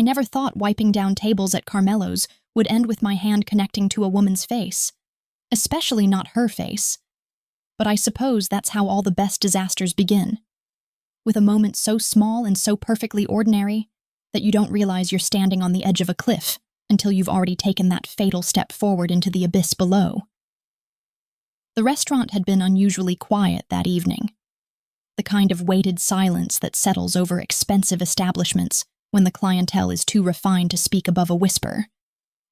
never thought wiping down tables at Carmelo's would end with my hand connecting to a woman's face, especially not her face. But I suppose that's how all the best disasters begin, with a moment so small and so perfectly ordinary that you don't realize you're standing on the edge of a cliff until you've already taken that fatal step forward into the abyss below. The restaurant had been unusually quiet that evening, the kind of weighted silence that settles over expensive establishments when the clientele is too refined to speak above a whisper,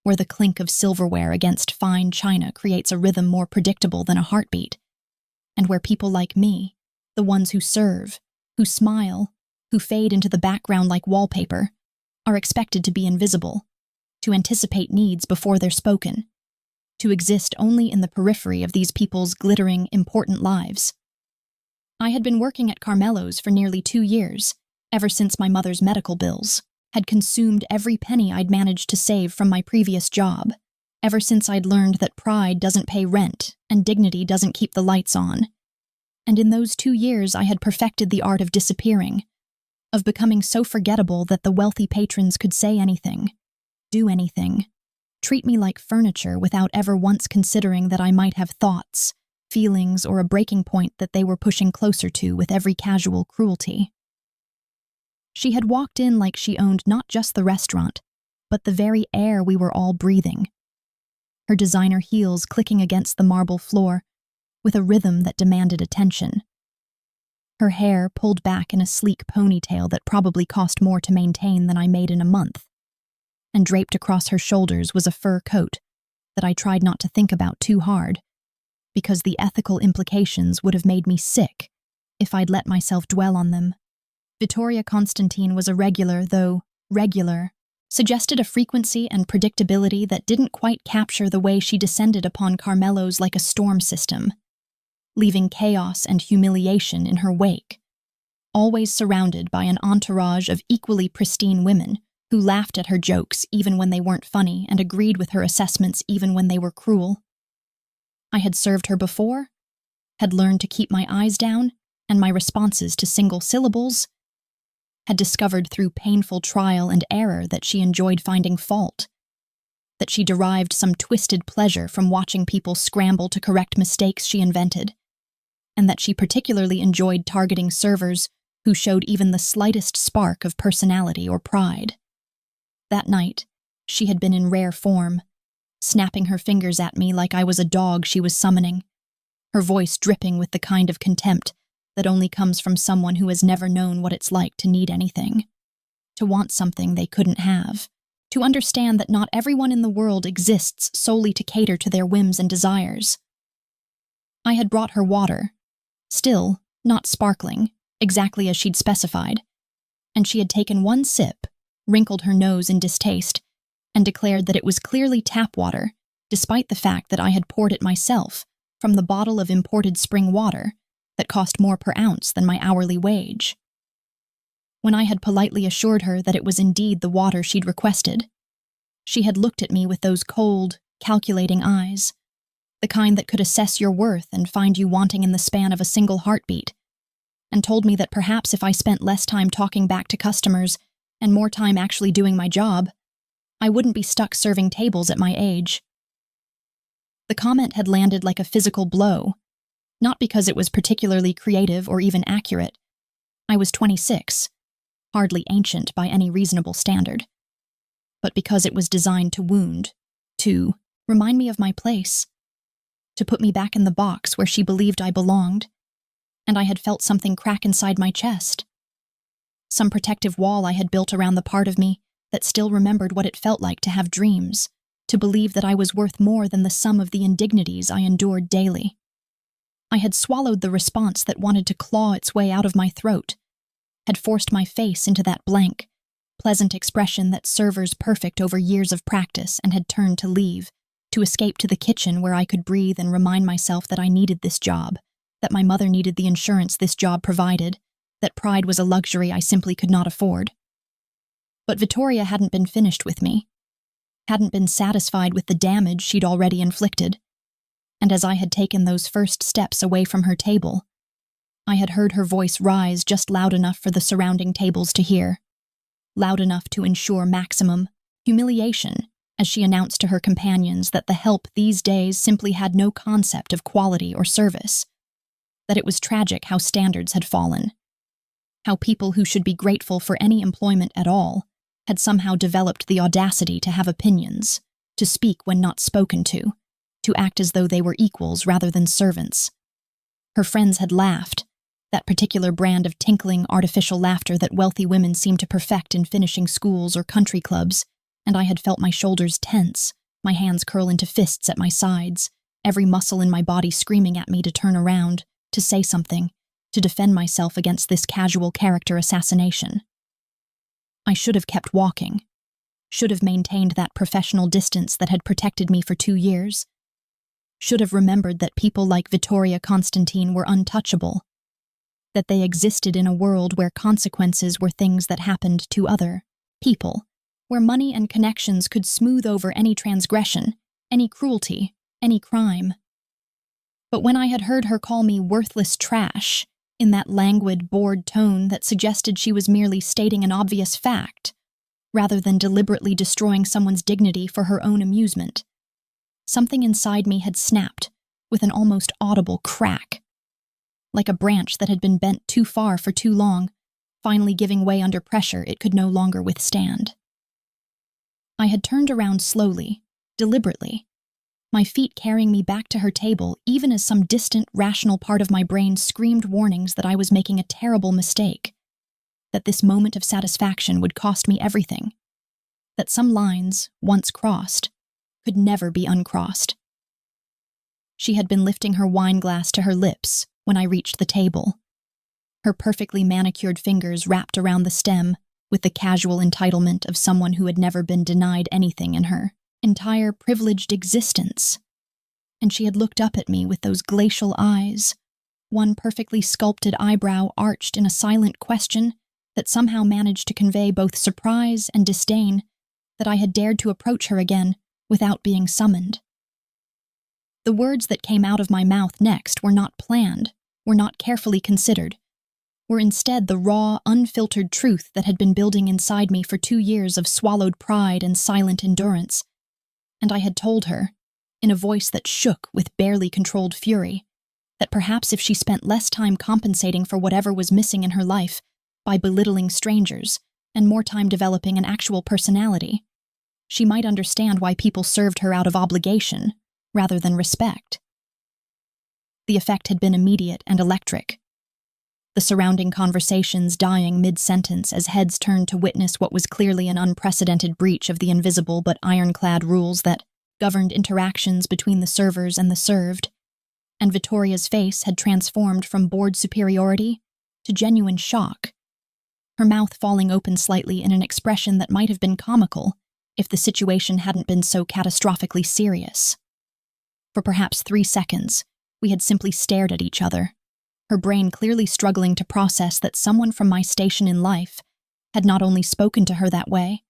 where the clink of silverware against fine china creates a rhythm more predictable than a heartbeat, and where people like me, the ones who serve, who smile, who fade into the background like wallpaper, are expected to be invisible, to anticipate needs before they're spoken, to exist only in the periphery of these people's glittering, important lives. I had been working at Carmelo's for nearly 2 years, ever since my mother's medical bills had consumed every penny I'd managed to save from my previous job, ever since I'd learned that pride doesn't pay rent and dignity doesn't keep the lights on. And in those 2 years I had perfected the art of disappearing, of becoming so forgettable that the wealthy patrons could say anything, do anything, treat me like furniture without ever once considering that I might have thoughts, feelings, or a breaking point that they were pushing closer to with every casual cruelty. She had walked in like she owned not just the restaurant, but the very air we were all breathing. Her designer heels clicking against the marble floor with a rhythm that demanded attention. Her hair pulled back in a sleek ponytail that probably cost more to maintain than I made in a month. And draped across her shoulders was a fur coat that I tried not to think about too hard, because the ethical implications would have made me sick if I'd let myself dwell on them. Vittoria Constantine was irregular, though regular, suggested a frequency and predictability that didn't quite capture the way she descended upon Carmelo's like a storm system, leaving chaos and humiliation in her wake, always surrounded by an entourage of equally pristine women who laughed at her jokes even when they weren't funny and agreed with her assessments even when they were cruel. I had served her before, had learned to keep my eyes down and my responses to single syllables, had discovered through painful trial and error that she enjoyed finding fault, that she derived some twisted pleasure from watching people scramble to correct mistakes she invented, and that she particularly enjoyed targeting servers who showed even the slightest spark of personality or pride. That night, she had been in rare form, snapping her fingers at me like I was a dog she was summoning, her voice dripping with the kind of contempt that only comes from someone who has never known what it's like to need anything, to want something they couldn't have, to understand that not everyone in the world exists solely to cater to their whims and desires. I had brought her water, still not sparkling, exactly as she'd specified, and she had taken one sip, wrinkled her nose in distaste, and declared that it was clearly tap water, despite the fact that I had poured it myself from the bottle of imported spring water that cost more per ounce than my hourly wage. When I had politely assured her that it was indeed the water she'd requested, she had looked at me with those cold, calculating eyes, the kind that could assess your worth and find you wanting in the span of a single heartbeat, and told me that perhaps if I spent less time talking back to customers and more time actually doing my job, I wouldn't be stuck serving tables at my age. The comment had landed like a physical blow, not because it was particularly creative or even accurate. I was 26, hardly ancient by any reasonable standard, but because it was designed to wound, to remind me of my place, to put me back in the box where she believed I belonged, and I had felt something crack inside my chest. Some protective wall I had built around the part of me that still remembered what it felt like to have dreams, to believe that I was worth more than the sum of the indignities I endured daily. I had swallowed the response that wanted to claw its way out of my throat, had forced my face into that blank, pleasant expression that servers perfect over years of practice, and had turned to leave, to escape to the kitchen where I could breathe and remind myself that I needed this job, that my mother needed the insurance this job provided, that pride was a luxury I simply could not afford. But Vittoria hadn't been finished with me, hadn't been satisfied with the damage she'd already inflicted, and as I had taken those first steps away from her table, I had heard her voice rise just loud enough for the surrounding tables to hear. loud enough to ensure maximum humiliation as she announced to her companions that the help these days simply had no concept of quality or service, that it was tragic how standards had fallen, how people who should be grateful for any employment at all had somehow developed the audacity to have opinions, to speak when not spoken to act as though they were equals rather than servants. Her friends had laughed, that particular brand of tinkling, artificial laughter that wealthy women seem to perfect in finishing schools or country clubs, and I had felt my shoulders tense, my hands curl into fists at my sides, every muscle in my body screaming at me to turn around, to say something, to defend myself against this casual character assassination. I should have kept walking, should have maintained that professional distance that had protected me for 2 years, should have remembered that people like Vittoria Constantine were untouchable, that they existed in a world where consequences were things that happened to other people, where money and connections could smooth over any transgression, any cruelty, any crime. But when I had heard her call me worthless trash, in that languid, bored tone that suggested she was merely stating an obvious fact, rather than deliberately destroying someone's dignity for her own amusement, something inside me had snapped with an almost audible crack, like a branch that had been bent too far for too long, finally giving way under pressure it could no longer withstand. I had turned around slowly, deliberately, my feet carrying me back to her table even as some distant, rational part of my brain screamed warnings that I was making a terrible mistake, that this moment of satisfaction would cost me everything, that some lines, once crossed, could never be uncrossed. She had been lifting her wine glass to her lips when I reached the table, her perfectly manicured fingers wrapped around the stem with the casual entitlement of someone who had never been denied anything in her entire privileged existence. And she had looked up at me with those glacial eyes, one perfectly sculpted eyebrow arched in a silent question that somehow managed to convey both surprise and disdain that I had dared to approach her again without being summoned. The words that came out of my mouth next were not planned, were not carefully considered, were instead the raw, unfiltered truth that had been building inside me for 2 years of swallowed pride and silent endurance. And I had told her, in a voice that shook with barely controlled fury, that perhaps if she spent less time compensating for whatever was missing in her life by belittling strangers and more time developing an actual personality, she might understand why people served her out of obligation rather than respect. The effect had been immediate and electric, the surrounding conversations dying mid-sentence as heads turned to witness what was clearly an unprecedented breach of the invisible but ironclad rules that governed interactions between the servers and the served, and Vittoria's face had transformed from bored superiority to genuine shock, her mouth falling open slightly in an expression that might have been comical if the situation hadn't been so catastrophically serious. For perhaps 3 seconds, we had simply stared at each other, her brain clearly struggling to process that someone from my station in life had not only spoken to her that way,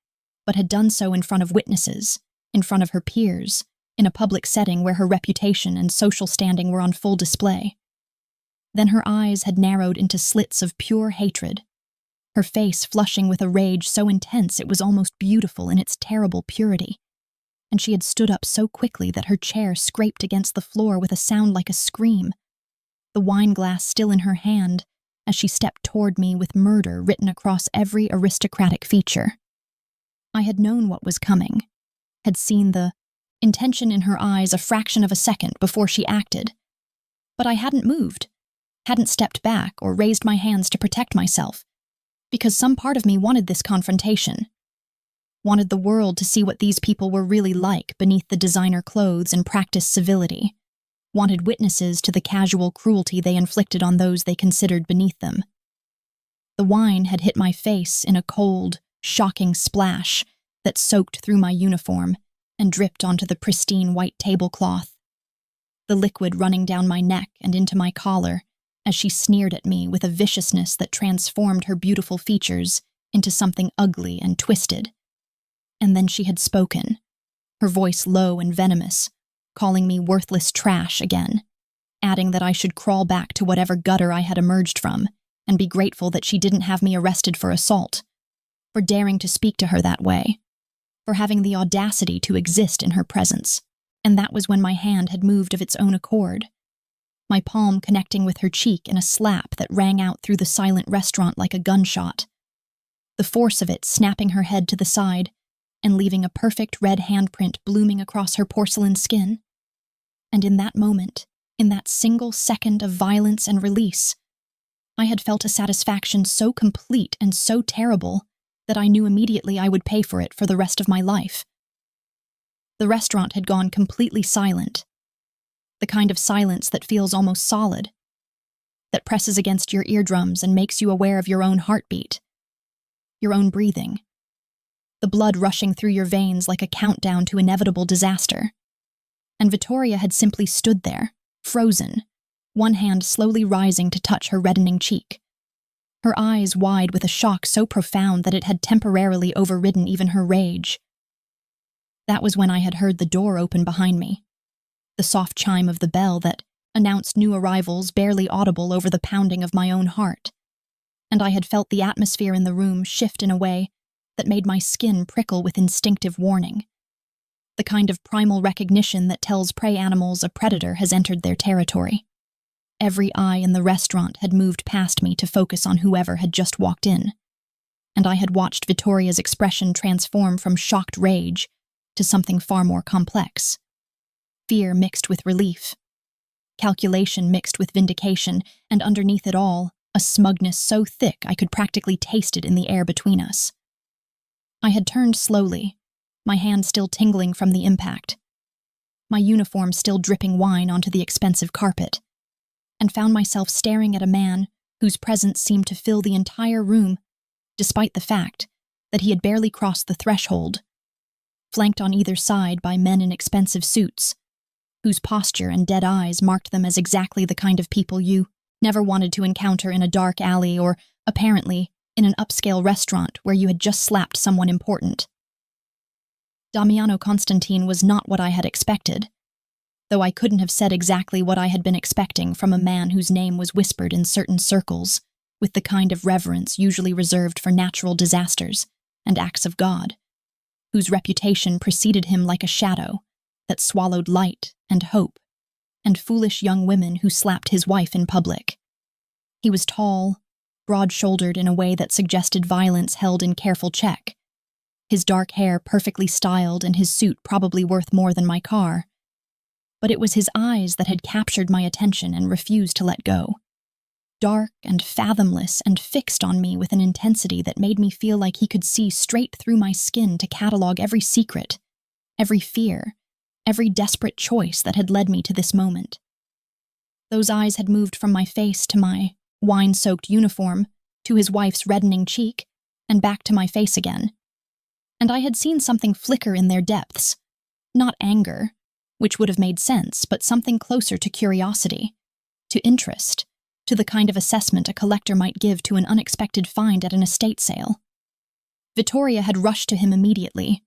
but had done so in front of witnesses, in front of her peers, in a public setting where her reputation and social standing were on full display. Then her eyes had narrowed into slits of pure hatred, her face flushing with a rage so intense it was almost beautiful in its terrible purity, and she had stood up so quickly that her chair scraped against the floor with a sound like a scream, the wine glass still in her hand as she stepped toward me with murder written across every aristocratic feature. I had known what was coming, had seen the intention in her eyes a fraction of a second before she acted, but I hadn't moved, hadn't stepped back or raised my hands to protect myself, because some part of me wanted this confrontation, wanted the world to see what these people were really like beneath the designer clothes and practiced civility, wanted witnesses to the casual cruelty they inflicted on those they considered beneath them. The wine had hit my face in a cold, shocking splash that soaked through my uniform and dripped onto the pristine white tablecloth, the liquid running down my neck and into my collar as she sneered at me with a viciousness that transformed her beautiful features into something ugly and twisted. And then she had spoken, her voice low and venomous, calling me worthless trash again, adding that I should crawl back to whatever gutter I had emerged from and be grateful that she didn't have me arrested for assault, for daring to speak to her that way, for having the audacity to exist in her presence. And that was when my hand had moved of its own accord, my palm connecting with her cheek in a slap that rang out through the silent restaurant like a gunshot, the force of it snapping her head to the side and leaving a perfect red handprint blooming across her porcelain skin. And in that moment, in that single second of violence and release, I had felt a satisfaction so complete and so terrible that I knew immediately I would pay for it for the rest of my life. The restaurant had gone completely silent, the kind of silence that feels almost solid, that presses against your eardrums and makes you aware of your own heartbeat, your own breathing, the blood rushing through your veins like a countdown to inevitable disaster. And Vittoria had simply stood there, frozen, one hand slowly rising to touch her reddening cheek, her eyes wide with a shock so profound that it had temporarily overridden even her rage. That was when I had heard the door open behind me, the soft chime of the bell that announced new arrivals barely audible over the pounding of my own heart, and I had felt the atmosphere in the room shift in a way that made my skin prickle with instinctive warning, the kind of primal recognition that tells prey animals a predator has entered their territory. Every eye in the restaurant had moved past me to focus on whoever had just walked in, and I had watched Vittoria's expression transform from shocked rage to something far more complex. Fear mixed with relief, calculation mixed with vindication, and underneath it all, a smugness so thick I could practically taste it in the air between us. I had turned slowly, my hand still tingling from the impact, my uniform still dripping wine onto the expensive carpet, and found myself staring at a man whose presence seemed to fill the entire room, despite the fact that he had barely crossed the threshold, flanked on either side by men in expensive suits, whose posture and dead eyes marked them as exactly the kind of people you never wanted to encounter in a dark alley or, apparently, in an upscale restaurant where you had just slapped someone important. Damiano Constantine was not what I had expected, though I couldn't have said exactly what I had been expecting from a man whose name was whispered in certain circles with the kind of reverence usually reserved for natural disasters and acts of God, whose reputation preceded him like a shadow that swallowed light and hope and foolish young women who slapped his wife in public. He was tall, broad-shouldered in a way that suggested violence held in careful check, his dark hair perfectly styled and his suit probably worth more than my car. But it was his eyes that had captured my attention and refused to let go. Dark and fathomless and fixed on me with an intensity that made me feel like he could see straight through my skin to catalog every secret, every fear, every desperate choice that had led me to this moment. Those eyes had moved from my face to my wine-soaked uniform, to his wife's reddening cheek, and back to my face again. And I had seen something flicker in their depths, not anger, which would have made sense, but something closer to curiosity, to interest, to the kind of assessment a collector might give to an unexpected find at an estate sale. Vittoria had rushed to him immediately,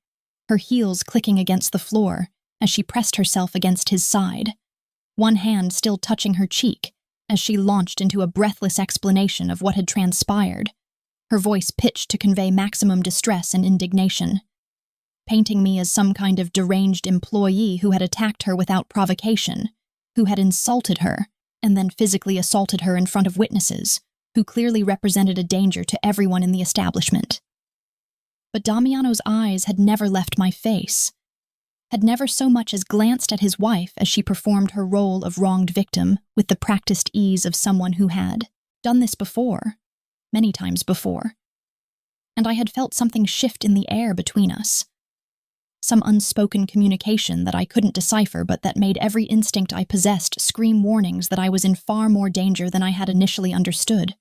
her heels clicking against the floor as she pressed herself against his side, one hand still touching her cheek as she launched into a breathless explanation of what had transpired, her voice pitched to convey maximum distress and indignation, painting me as some kind of deranged employee who had attacked her without provocation, who had insulted her and then physically assaulted her in front of witnesses, who clearly represented a danger to everyone in the establishment. But Damiano's eyes had never left my face, had never so much as glanced at his wife as she performed her role of wronged victim with the practiced ease of someone who had done this before, many times before. And I had felt something shift in the air between us, some unspoken communication that I couldn't decipher but that made every instinct I possessed scream warnings that I was in far more danger than I had initially understood.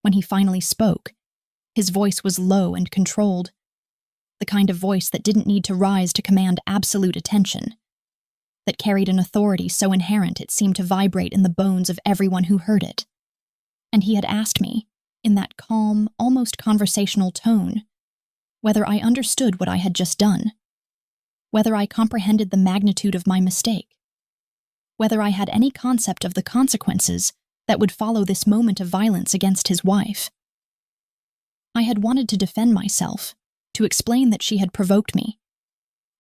When he finally spoke, his voice was low and controlled, the kind of voice that didn't need to rise to command absolute attention, that carried an authority so inherent it seemed to vibrate in the bones of everyone who heard it. And he had asked me, in that calm, almost conversational tone, whether I understood what I had just done, whether I comprehended the magnitude of my mistake, whether I had any concept of the consequences that would follow this moment of violence against his wife. I had wanted to defend myself, to explain that she had provoked me,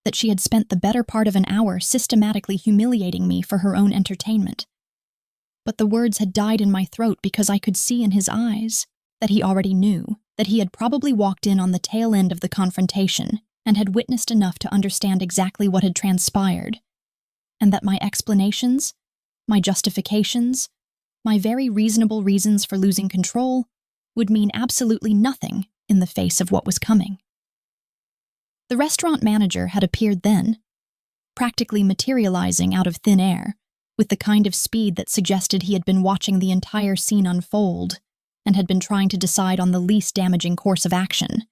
that she had spent the better part of an hour systematically humiliating me for her own entertainment. But the words had died in my throat because I could see in his eyes that he already knew, that he had probably walked in on the tail end of the confrontation and had witnessed enough to understand exactly what had transpired, and that my explanations, my justifications, my very reasonable reasons for losing control would mean absolutely nothing in the face of what was coming. The restaurant manager had appeared then, practically materializing out of thin air, with the kind of speed that suggested he had been watching the entire scene unfold and had been trying to decide on the least damaging course of action.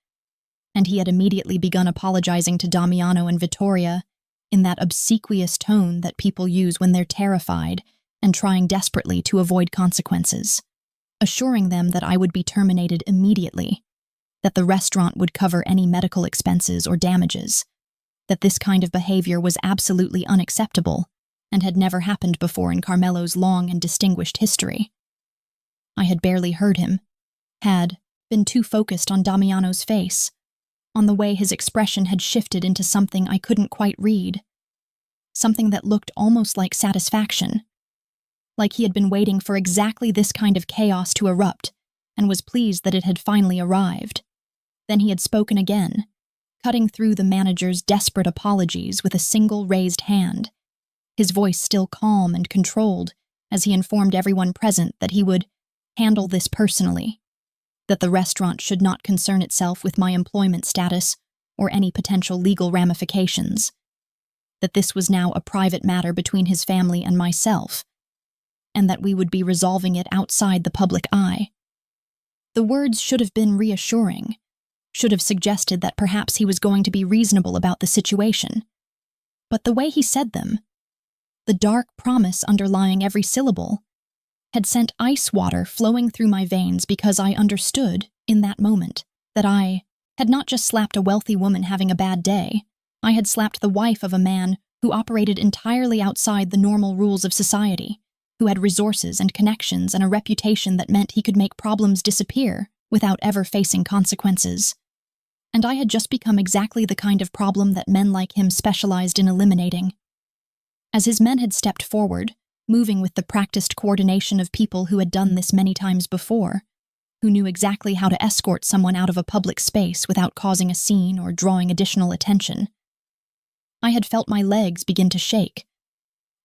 And he had immediately begun apologizing to Damiano and Vittoria in that obsequious tone that people use when they're terrified and trying desperately to avoid consequences, assuring them that I would be terminated immediately, that the restaurant would cover any medical expenses or damages, that this kind of behavior was absolutely unacceptable and had never happened before in Carmelo's long and distinguished history. I had barely heard him, had been too focused on Damiano's face, on the way his expression had shifted into something I couldn't quite read, something that looked almost like satisfaction, like he had been waiting for exactly this kind of chaos to erupt and was pleased that it had finally arrived. Then he had spoken again, cutting through the manager's desperate apologies with a single raised hand, his voice still calm and controlled as he informed everyone present that he would handle this personally, that the restaurant should not concern itself with my employment status or any potential legal ramifications, that this was now a private matter between his family and myself, and that we would be resolving it outside the public eye. The words should have been reassuring, should have suggested that perhaps he was going to be reasonable about the situation. But the way he said them, the dark promise underlying every syllable, had sent ice water flowing through my veins because I understood, in that moment, that I had not just slapped a wealthy woman having a bad day, I had slapped the wife of a man who operated entirely outside the normal rules of society, who had resources and connections and a reputation that meant he could make problems disappear without ever facing consequences. And I had just become exactly the kind of problem that men like him specialized in eliminating. As his men had stepped forward, moving with the practiced coordination of people who had done this many times before, who knew exactly how to escort someone out of a public space without causing a scene or drawing additional attention, I had felt my legs begin to shake,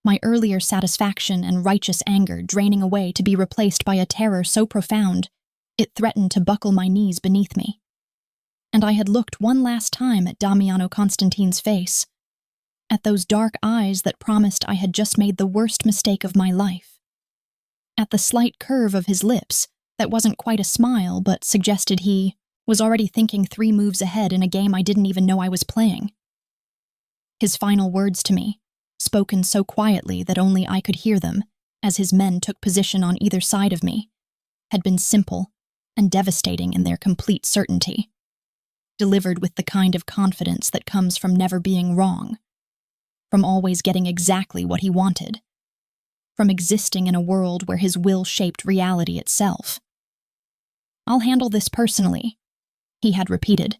my earlier satisfaction and righteous anger draining away to be replaced by a terror so profound it threatened to buckle my knees beneath me. And I had looked one last time at Damiano Constantine's face, at those dark eyes that promised I had just made the worst mistake of my life, at the slight curve of his lips that wasn't quite a smile but suggested he was already thinking 3 moves ahead in a game I didn't even know I was playing. His final words to me, spoken so quietly that only I could hear them as his men took position on either side of me, had been simple and devastating in their complete certainty, delivered with the kind of confidence that comes from never being wrong, from always getting exactly what he wanted, from existing in a world where his will shaped reality itself. "I'll handle this personally," he had repeated,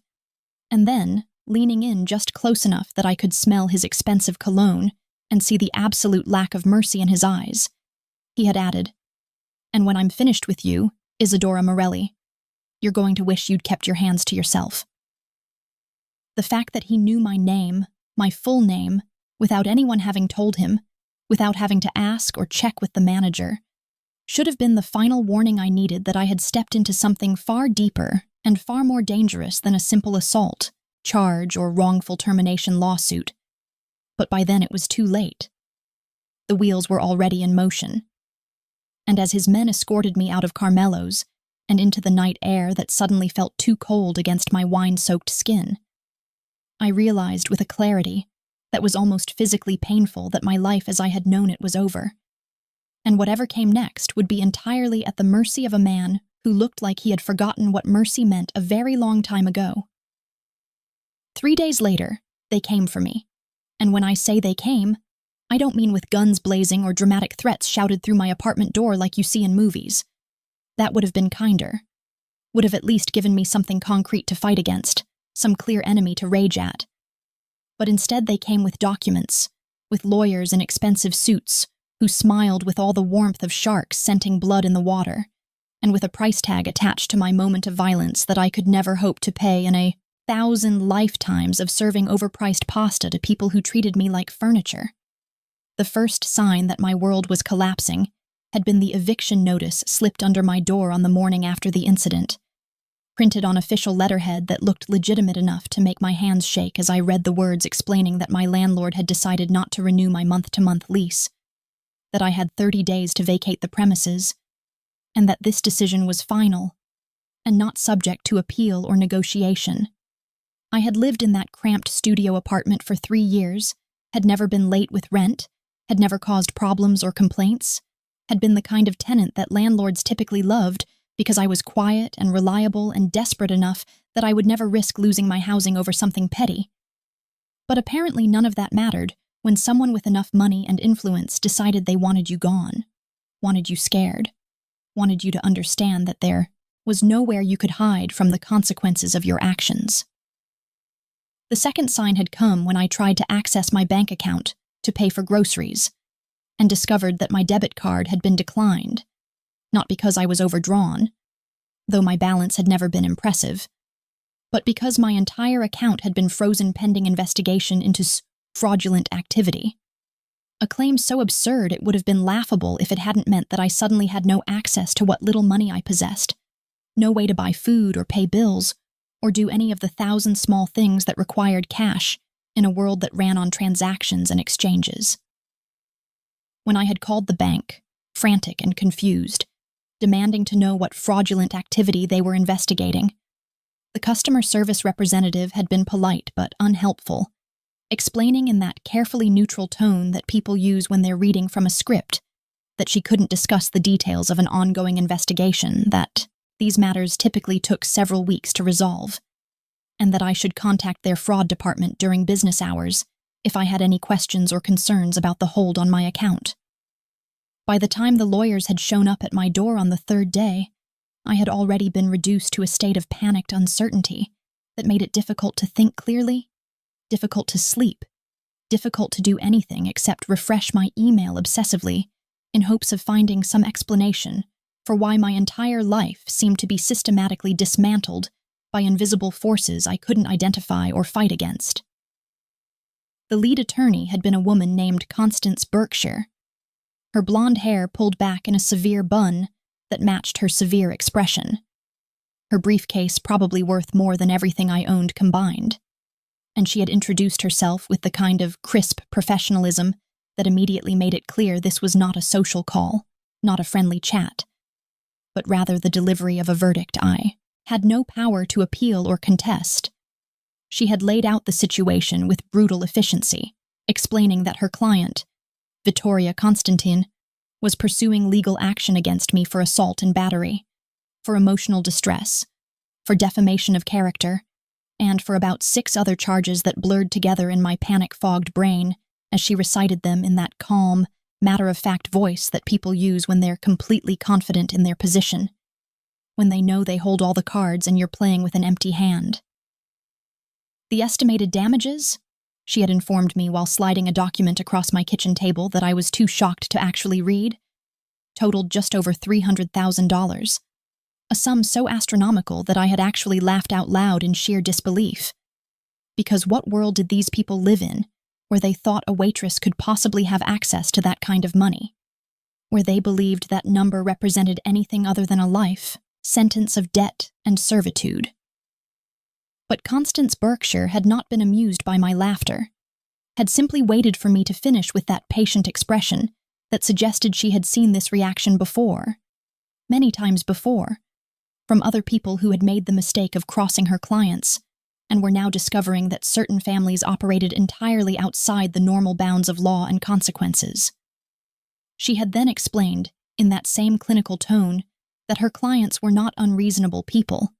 and then, leaning in just close enough that I could smell his expensive cologne and see the absolute lack of mercy in his eyes, he had added, "And when I'm finished with you, Isadora Morelli, you're going to wish you'd kept your hands to yourself." The fact that he knew my name, my full name, without anyone having told him, without having to ask or check with the manager, should have been the final warning I needed that I had stepped into something far deeper and far more dangerous than a simple assault, charge, or wrongful termination lawsuit. But by then it was too late. The wheels were already in motion. And as his men escorted me out of Carmelo's and into the night air that suddenly felt too cold against my wine-soaked skin, I realized with a clarity that was almost physically painful that my life as I had known it was over, and whatever came next would be entirely at the mercy of a man who looked like he had forgotten what mercy meant a very long time ago. 3 days later, they came for me, and when I say they came, I don't mean with guns blazing or dramatic threats shouted through my apartment door like you see in movies. That would have been kinder. would have at least given me something concrete to fight against, some clear enemy to rage at. But instead they came with documents, with lawyers in expensive suits, who smiled with all the warmth of sharks scenting blood in the water, and with a price tag attached to my moment of violence that I could never hope to pay in 1,000 lifetimes of serving overpriced pasta to people who treated me like furniture. The first sign that my world was collapsing had been the eviction notice slipped under my door on the morning after the incident, printed on official letterhead that looked legitimate enough to make my hands shake as I read the words explaining that my landlord had decided not to renew my month-to-month lease, that I had 30 days to vacate the premises, and that this decision was final and not subject to appeal or negotiation. I had lived in that cramped studio apartment for 3 years, had never been late with rent, had never caused problems or complaints, had been the kind of tenant that landlords typically loved because I was quiet and reliable and desperate enough that I would never risk losing my housing over something petty. But apparently none of that mattered when someone with enough money and influence decided they wanted you gone, wanted you scared, wanted you to understand that there was nowhere you could hide from the consequences of your actions. The second sign had come when I tried to access my bank account to pay for groceries, and discovered that my debit card had been declined, not because I was overdrawn, though my balance had never been impressive, but because my entire account had been frozen pending investigation into fraudulent activity. A claim so absurd it would have been laughable if it hadn't meant that I suddenly had no access to what little money I possessed, no way to buy food or pay bills, or do any of the 1,000 small things that required cash in a world that ran on transactions and exchanges. When I had called the bank, frantic and confused, demanding to know what fraudulent activity they were investigating, the customer service representative had been polite but unhelpful, explaining in that carefully neutral tone that people use when they're reading from a script that she couldn't discuss the details of an ongoing investigation, that these matters typically took several weeks to resolve, and that I should contact their fraud department during business hours if I had any questions or concerns about the hold on my account. By the time the lawyers had shown up at my door on the third day, I had already been reduced to a state of panicked uncertainty that made it difficult to think clearly, difficult to sleep, difficult to do anything except refresh my email obsessively in hopes of finding some explanation for why my entire life seemed to be systematically dismantled by invisible forces I couldn't identify or fight against. The lead attorney had been a woman named Constance Berkshire, her blonde hair pulled back in a severe bun that matched her severe expression, her briefcase probably worth more than everything I owned combined, and she had introduced herself with the kind of crisp professionalism that immediately made it clear this was not a social call, not a friendly chat, but rather the delivery of a verdict I had no power to appeal or contest. She had laid out the situation with brutal efficiency, explaining that her client, Vittoria Constantine, was pursuing legal action against me for assault and battery, for emotional distress, for defamation of character, and for about 6 other charges that blurred together in my panic-fogged brain as she recited them in that calm, matter-of-fact voice that people use when they're completely confident in their position, when they know they hold all the cards and you're playing with an empty hand. The estimated damages, she had informed me while sliding a document across my kitchen table that I was too shocked to actually read, totaled just over $300,000, a sum so astronomical that I had actually laughed out loud in sheer disbelief. Because what world did these people live in where they thought a waitress could possibly have access to that kind of money? Where they believed that number represented anything other than a life sentence of debt and servitude? But Constance Berkshire had not been amused by my laughter, had simply waited for me to finish with that patient expression that suggested she had seen this reaction before, many times before, from other people who had made the mistake of crossing her clients and were now discovering that certain families operated entirely outside the normal bounds of law and consequences. She had then explained, in that same clinical tone, that her clients were not unreasonable people,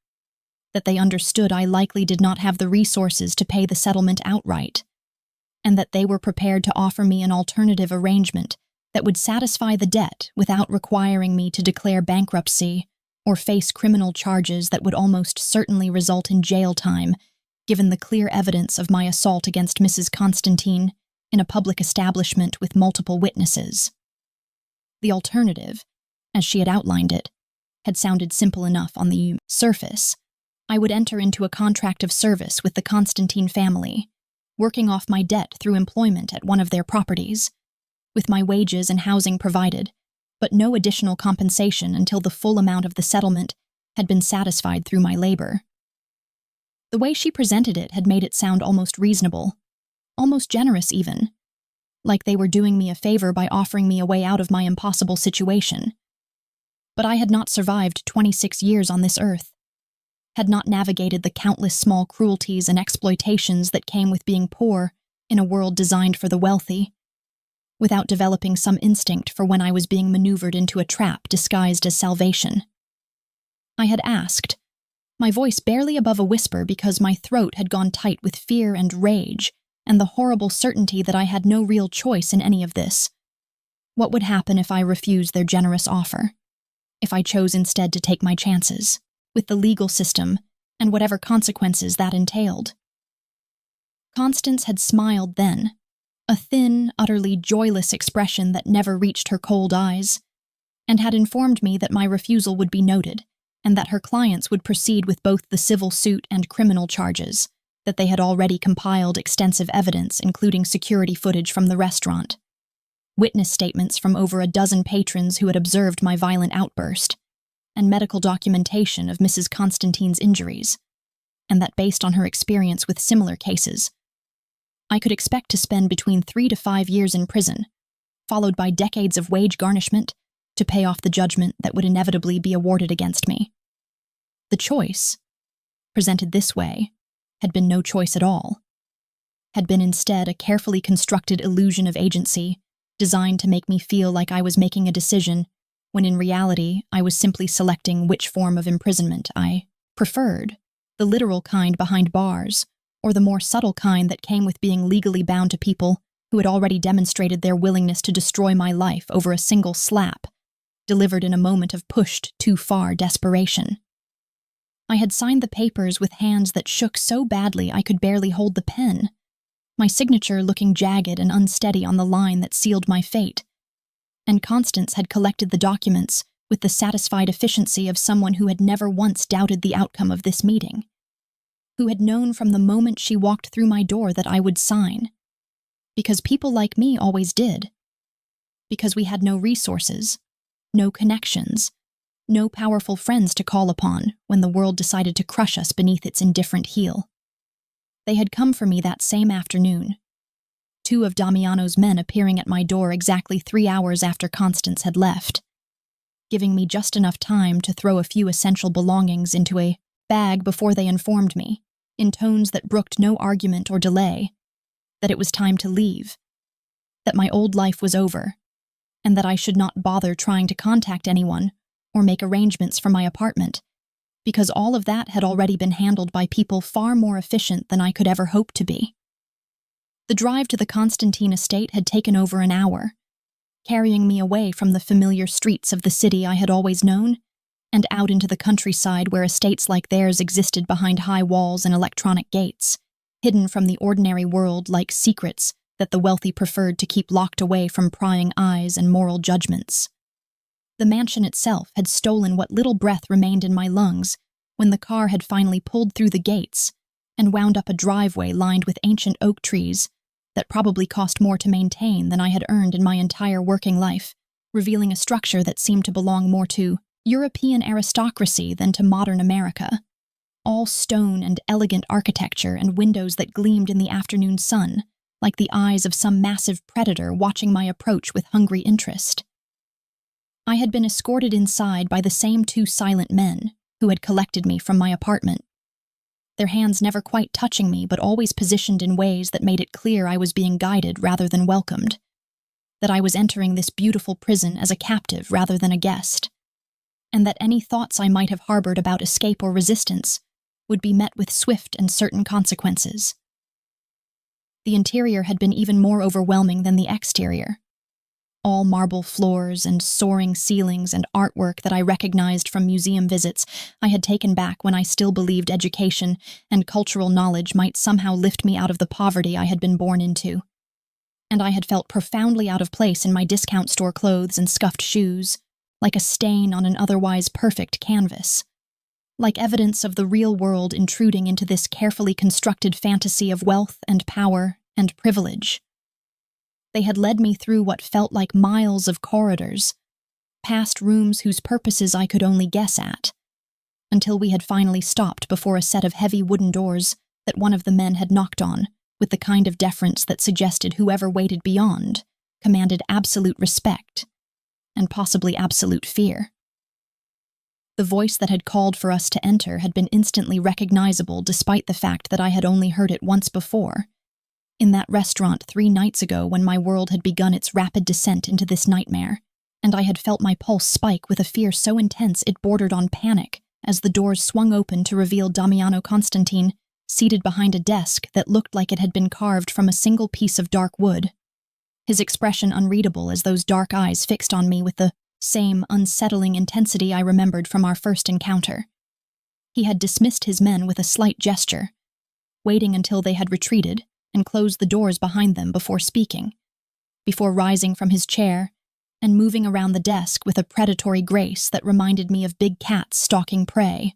that they understood I likely did not have the resources to pay the settlement outright, and that they were prepared to offer me an alternative arrangement that would satisfy the debt without requiring me to declare bankruptcy or face criminal charges that would almost certainly result in jail time, given the clear evidence of my assault against Mrs. Constantine in a public establishment with multiple witnesses. The alternative, as she had outlined it, had sounded simple enough on the surface. I would enter into a contract of service with the Constantine family, working off my debt through employment at one of their properties, with my wages and housing provided, but no additional compensation until the full amount of the settlement had been satisfied through my labor. The way she presented it had made it sound almost reasonable, almost generous even, like they were doing me a favor by offering me a way out of my impossible situation. But I had not survived 26 years on this earth, had not navigated the countless small cruelties and exploitations that came with being poor in a world designed for the wealthy, without developing some instinct for when I was being maneuvered into a trap disguised as salvation. I had asked, my voice barely above a whisper because my throat had gone tight with fear and rage and the horrible certainty that I had no real choice in any of this. What would happen if I refused their generous offer? If I chose instead to take my chances, with the legal system and whatever consequences that entailed? Constance had smiled then, a thin, utterly joyless expression that never reached her cold eyes, and had informed me that my refusal would be noted, and that her clients would proceed with both the civil suit and criminal charges, that they had already compiled extensive evidence including security footage from the restaurant, witness statements from over a dozen patrons who had observed my violent outburst, and medical documentation of Mrs. Constantine's injuries, and that based on her experience with similar cases, I could expect to spend between 3 to 5 years in prison, followed by decades of wage garnishment to pay off the judgment that would inevitably be awarded against me. The choice, presented this way, had been no choice at all, had been instead a carefully constructed illusion of agency designed to make me feel like I was making a decision when in reality I was simply selecting which form of imprisonment I preferred, the literal kind behind bars, or the more subtle kind that came with being legally bound to people who had already demonstrated their willingness to destroy my life over a single slap, delivered in a moment of pushed too far desperation. I had signed the papers with hands that shook so badly I could barely hold the pen, my signature looking jagged and unsteady on the line that sealed my fate, and Constance had collected the documents with the satisfied efficiency of someone who had never once doubted the outcome of this meeting, who had known from the moment she walked through my door that I would sign, because people like me always did, because we had no resources, no connections, no powerful friends to call upon when the world decided to crush us beneath its indifferent heel. They had come for me that same afternoon, 2 of Damiano's men appearing at my door exactly 3 hours after Constance had left, giving me just enough time to throw a few essential belongings into a bag before they informed me, in tones that brooked no argument or delay, that it was time to leave, that my old life was over, and that I should not bother trying to contact anyone or make arrangements for my apartment, because all of that had already been handled by people far more efficient than I could ever hope to be. The drive to the Constantine estate had taken over an hour, carrying me away from the familiar streets of the city I had always known, and out into the countryside where estates like theirs existed behind high walls and electronic gates, hidden from the ordinary world like secrets that the wealthy preferred to keep locked away from prying eyes and moral judgments. The mansion itself had stolen what little breath remained in my lungs when the car had finally pulled through the gates and wound up a driveway lined with ancient oak trees that probably cost more to maintain than I had earned in my entire working life, revealing a structure that seemed to belong more to European aristocracy than to modern America, all stone and elegant architecture and windows that gleamed in the afternoon sun, like the eyes of some massive predator watching my approach with hungry interest. I had been escorted inside by the same 2 silent men who had collected me from my apartment, their hands never quite touching me but always positioned in ways that made it clear I was being guided rather than welcomed, that I was entering this beautiful prison as a captive rather than a guest, and that any thoughts I might have harbored about escape or resistance would be met with swift and certain consequences. The interior had been even more overwhelming than the exterior. all marble floors and soaring ceilings and artwork that I recognized from museum visits I had taken back when I still believed education and cultural knowledge might somehow lift me out of the poverty I had been born into. And I had felt profoundly out of place in my discount store clothes and scuffed shoes, like a stain on an otherwise perfect canvas, like evidence of the real world intruding into this carefully constructed fantasy of wealth and power and privilege. They had led me through what felt like miles of corridors, past rooms whose purposes I could only guess at, until we had finally stopped before a set of heavy wooden doors that one of the men had knocked on, with the kind of deference that suggested whoever waited beyond commanded absolute respect and possibly absolute fear. The voice that had called for us to enter had been instantly recognizable despite the fact that I had only heard it once before, in that restaurant 3 nights ago when my world had begun its rapid descent into this nightmare, and I had felt my pulse spike with a fear so intense it bordered on panic as the doors swung open to reveal Damiano Constantine, seated behind a desk that looked like it had been carved from a single piece of dark wood, his expression unreadable as those dark eyes fixed on me with the same unsettling intensity I remembered from our first encounter. He had dismissed his men with a slight gesture, waiting until they had retreated and closed the doors behind them before speaking, before rising from his chair and moving around the desk with a predatory grace that reminded me of big cats stalking prey,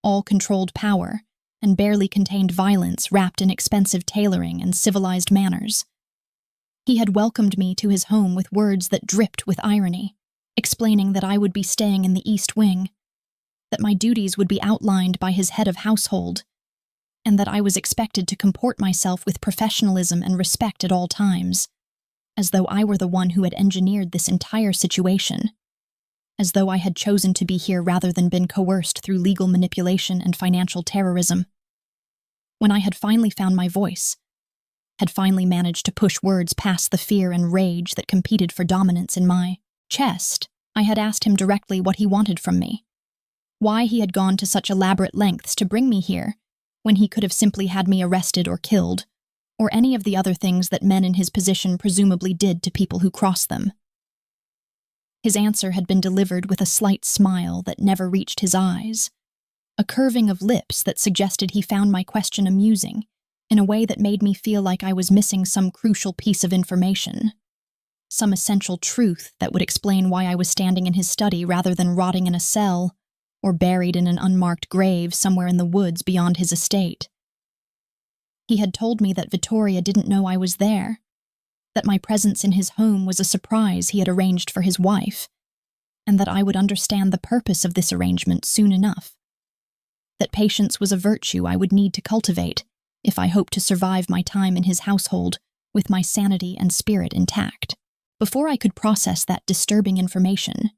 all controlled power and barely contained violence wrapped in expensive tailoring and civilized manners. He had welcomed me to his home with words that dripped with irony, explaining that I would be staying in the East Wing, that my duties would be outlined by his head of household, and that I was expected to comport myself with professionalism and respect at all times, as though I were the one who had engineered this entire situation, as though I had chosen to be here rather than been coerced through legal manipulation and financial terrorism. When I had finally found my voice, had finally managed to push words past the fear and rage that competed for dominance in my chest, I had asked him directly what he wanted from me, why he had gone to such elaborate lengths to bring me here, when he could have simply had me arrested or killed, or any of the other things that men in his position presumably did to people who crossed them. His answer had been delivered with a slight smile that never reached his eyes, a curving of lips that suggested he found my question amusing, in a way that made me feel like I was missing some crucial piece of information, some essential truth that would explain why I was standing in his study rather than rotting in a cell or buried in an unmarked grave somewhere in the woods beyond his estate. He had told me that Vittoria didn't know I was there, that my presence in his home was a surprise he had arranged for his wife, and that I would understand the purpose of this arrangement soon enough, that patience was a virtue I would need to cultivate if I hoped to survive my time in his household with my sanity and spirit intact. Before I could process that disturbing information,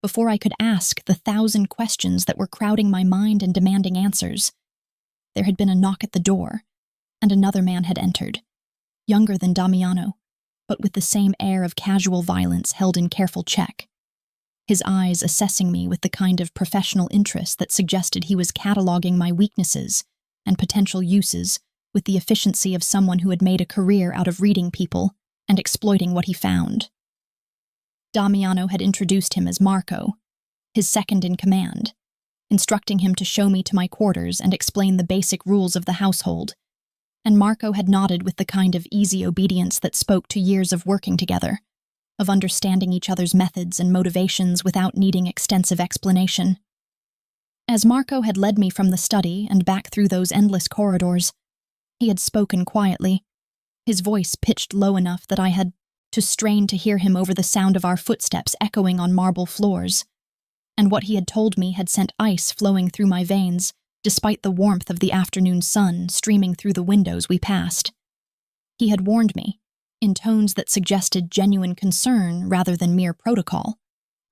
before I could ask the 1,000 questions that were crowding my mind and demanding answers, there had been a knock at the door, and another man had entered, younger than Damiano, but with the same air of casual violence held in careful check, his eyes assessing me with the kind of professional interest that suggested he was cataloging my weaknesses and potential uses with the efficiency of someone who had made a career out of reading people and exploiting what he found. Damiano had introduced him as Marco, his second in command, instructing him to show me to my quarters and explain the basic rules of the household, and Marco had nodded with the kind of easy obedience that spoke to years of working together, of understanding each other's methods and motivations without needing extensive explanation. As Marco had led me from the study and back through those endless corridors, he had spoken quietly, his voice pitched low enough that I had to strain to hear him over the sound of our footsteps echoing on marble floors, and what he had told me had sent ice flowing through my veins, despite the warmth of the afternoon sun streaming through the windows we passed. He had warned me, in tones that suggested genuine concern rather than mere protocol,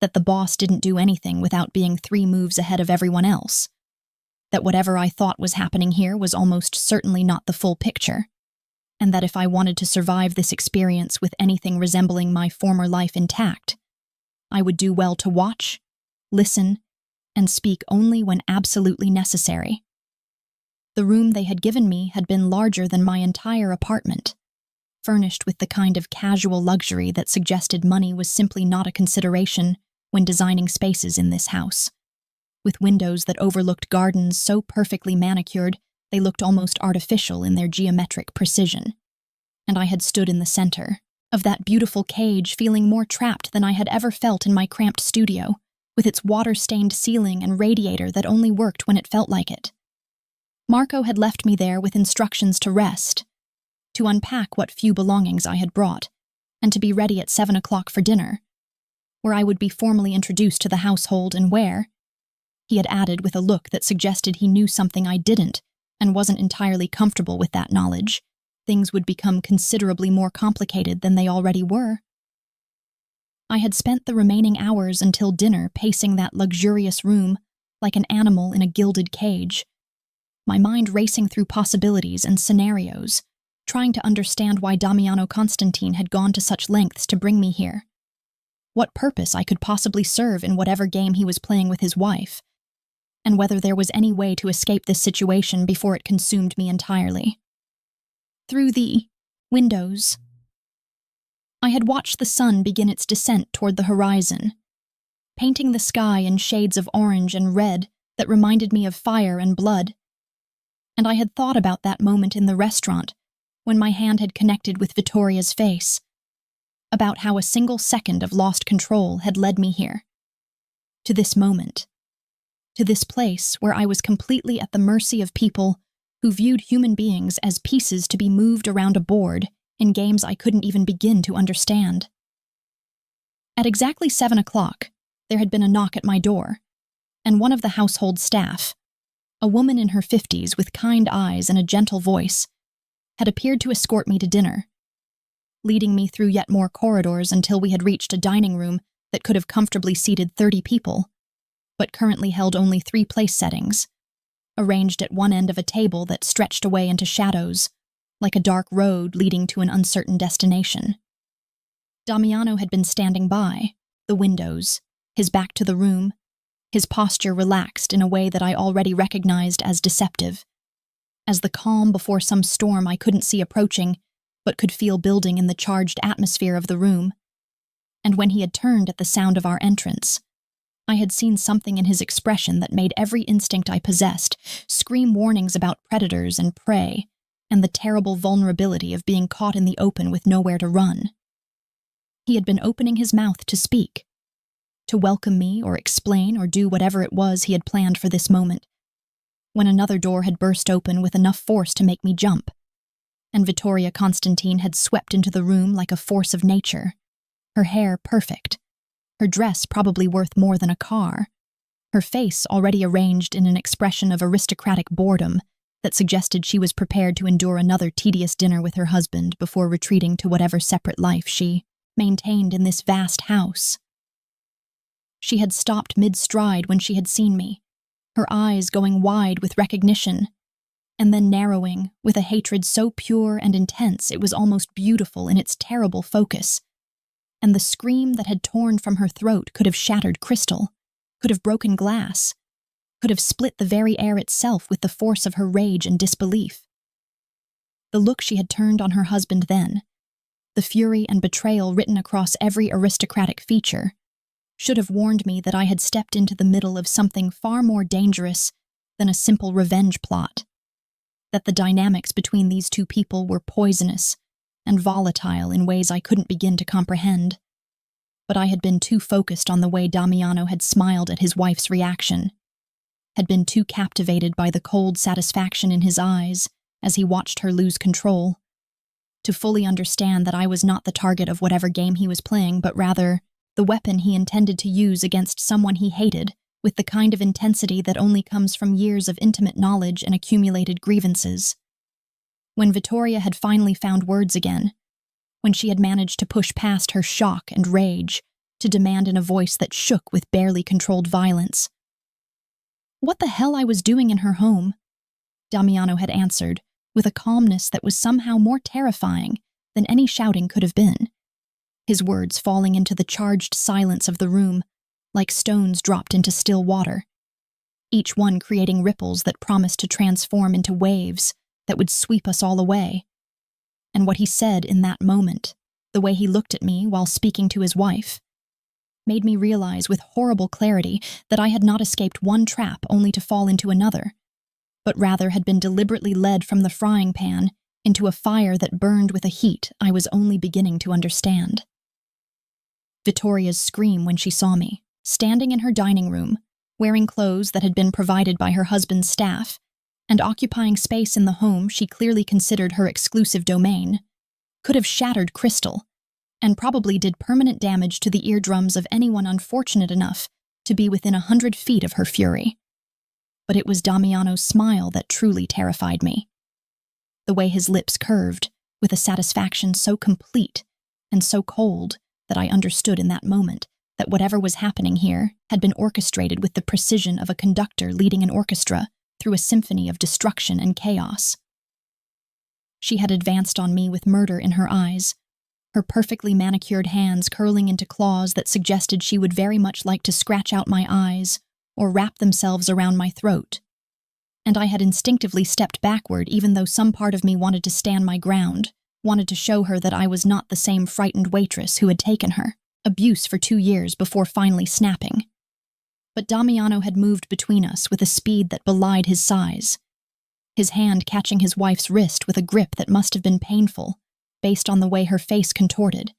that the boss didn't do anything without being 3 moves ahead of everyone else, that whatever I thought was happening here was almost certainly not the full picture, and that if I wanted to survive this experience with anything resembling my former life intact, I would do well to watch, listen, and speak only when absolutely necessary. The room they had given me had been larger than my entire apartment, furnished with the kind of casual luxury that suggested money was simply not a consideration when designing spaces in this house. With windows that overlooked gardens so perfectly manicured they looked almost artificial in their geometric precision. And I had stood in the center of that beautiful cage, feeling more trapped than I had ever felt in my cramped studio, with its water-stained ceiling and radiator that only worked when it felt like it. Marco had left me there with instructions to rest, to unpack what few belongings I had brought, and to be ready at 7 o'clock for dinner, where I would be formally introduced to the household and where, he had added with a look that suggested he knew something I didn't and wasn't entirely comfortable with that knowledge, things would become considerably more complicated than they already were. I had spent the remaining hours until dinner pacing that luxurious room like an animal in a gilded cage, my mind racing through possibilities and scenarios, trying to understand why Damiano Constantine had gone to such lengths to bring me here, what purpose I could possibly serve in whatever game he was playing with his wife, and whether there was any way to escape this situation before it consumed me entirely. Through the windows, I had watched the sun begin its descent toward the horizon, painting the sky in shades of orange and red that reminded me of fire and blood. And I had thought about that moment in the restaurant when my hand had connected with Vittoria's face, about how a single second of lost control had led me here, to this moment, to this place where I was completely at the mercy of people who viewed human beings as pieces to be moved around a board in games I couldn't even begin to understand. At exactly 7 o'clock, there had been a knock at my door, and one of the household staff, a woman in her 50s with kind eyes and a gentle voice, had appeared to escort me to dinner, leading me through yet more corridors until we had reached a dining room that could have comfortably seated 30 people, but currently held only 3 place settings, arranged at one end of a table that stretched away into shadows, like a dark road leading to an uncertain destination. Damiano had been standing by the windows, his back to the room, his posture relaxed in a way that I already recognized as deceptive, as the calm before some storm I couldn't see approaching, but could feel building in the charged atmosphere of the room. And when he had turned at the sound of our entrance, I had seen something in his expression that made every instinct I possessed scream warnings about predators and prey, and the terrible vulnerability of being caught in the open with nowhere to run. He had been opening his mouth to speak, to welcome me or explain or do whatever it was he had planned for this moment, when another door had burst open with enough force to make me jump, and Vittoria Constantine had swept into the room like a force of nature, her hair perfect, her dress probably worth more than a car, her face already arranged in an expression of aristocratic boredom that suggested she was prepared to endure another tedious dinner with her husband before retreating to whatever separate life she maintained in this vast house. She had stopped mid-stride when she had seen me, her eyes going wide with recognition, and then narrowing with a hatred so pure and intense it was almost beautiful in its terrible focus, and the scream that had torn from her throat could have shattered crystal, could have broken glass, could have split the very air itself with the force of her rage and disbelief. The look she had turned on her husband then, the fury and betrayal written across every aristocratic feature, should have warned me that I had stepped into the middle of something far more dangerous than a simple revenge plot, that the dynamics between these two people were poisonous and volatile in ways I couldn't begin to comprehend. But I had been too focused on the way Damiano had smiled at his wife's reaction, had been too captivated by the cold satisfaction in his eyes as he watched her lose control, to fully understand that I was not the target of whatever game he was playing, but rather the weapon he intended to use against someone he hated with the kind of intensity that only comes from years of intimate knowledge and accumulated grievances. When Vittoria had finally found words again, when she had managed to push past her shock and rage to demand in a voice that shook with barely controlled violence, "What the hell I was doing in her home?" Damiano had answered, with a calmness that was somehow more terrifying than any shouting could have been, his words falling into the charged silence of the room like stones dropped into still water, each one creating ripples that promised to transform into waves that would sweep us all away. and what he said in that moment, the way he looked at me while speaking to his wife, made me realize with horrible clarity that I had not escaped one trap only to fall into another, but rather had been deliberately led from the frying pan into a fire that burned with a heat I was only beginning to understand. Vittoria's scream when she saw me, standing in her dining room, wearing clothes that had been provided by her husband's staff, and occupying space in the home she clearly considered her exclusive domain, could have shattered crystal, and probably did permanent damage to the eardrums of anyone unfortunate enough to be within 100 feet of her fury. But it was Damiano's smile that truly terrified me. The way his lips curved, with a satisfaction so complete and so cold that I understood in that moment that whatever was happening here had been orchestrated with the precision of a conductor leading an orchestra through a symphony of destruction and chaos. She had advanced on me with murder in her eyes, her perfectly manicured hands curling into claws that suggested she would very much like to scratch out my eyes or wrap themselves around my throat. And I had instinctively stepped backward even though some part of me wanted to stand my ground, wanted to show her that I was not the same frightened waitress who had taken her abuse for 2 years before finally snapping. But Damiano had moved between us with a speed that belied his size, his hand catching his wife's wrist with a grip that must have been painful, based on the way her face contorted,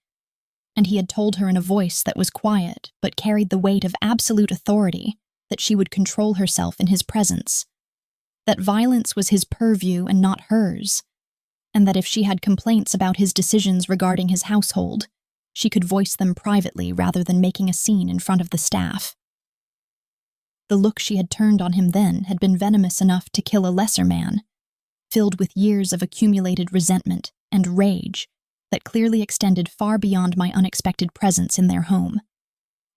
and he had told her in a voice that was quiet but carried the weight of absolute authority that she would control herself in his presence, that violence was his purview and not hers, and that if she had complaints about his decisions regarding his household, she could voice them privately rather than making a scene in front of the staff. The look she had turned on him then had been venomous enough to kill a lesser man, filled with years of accumulated resentment and rage that clearly extended far beyond my unexpected presence in their home,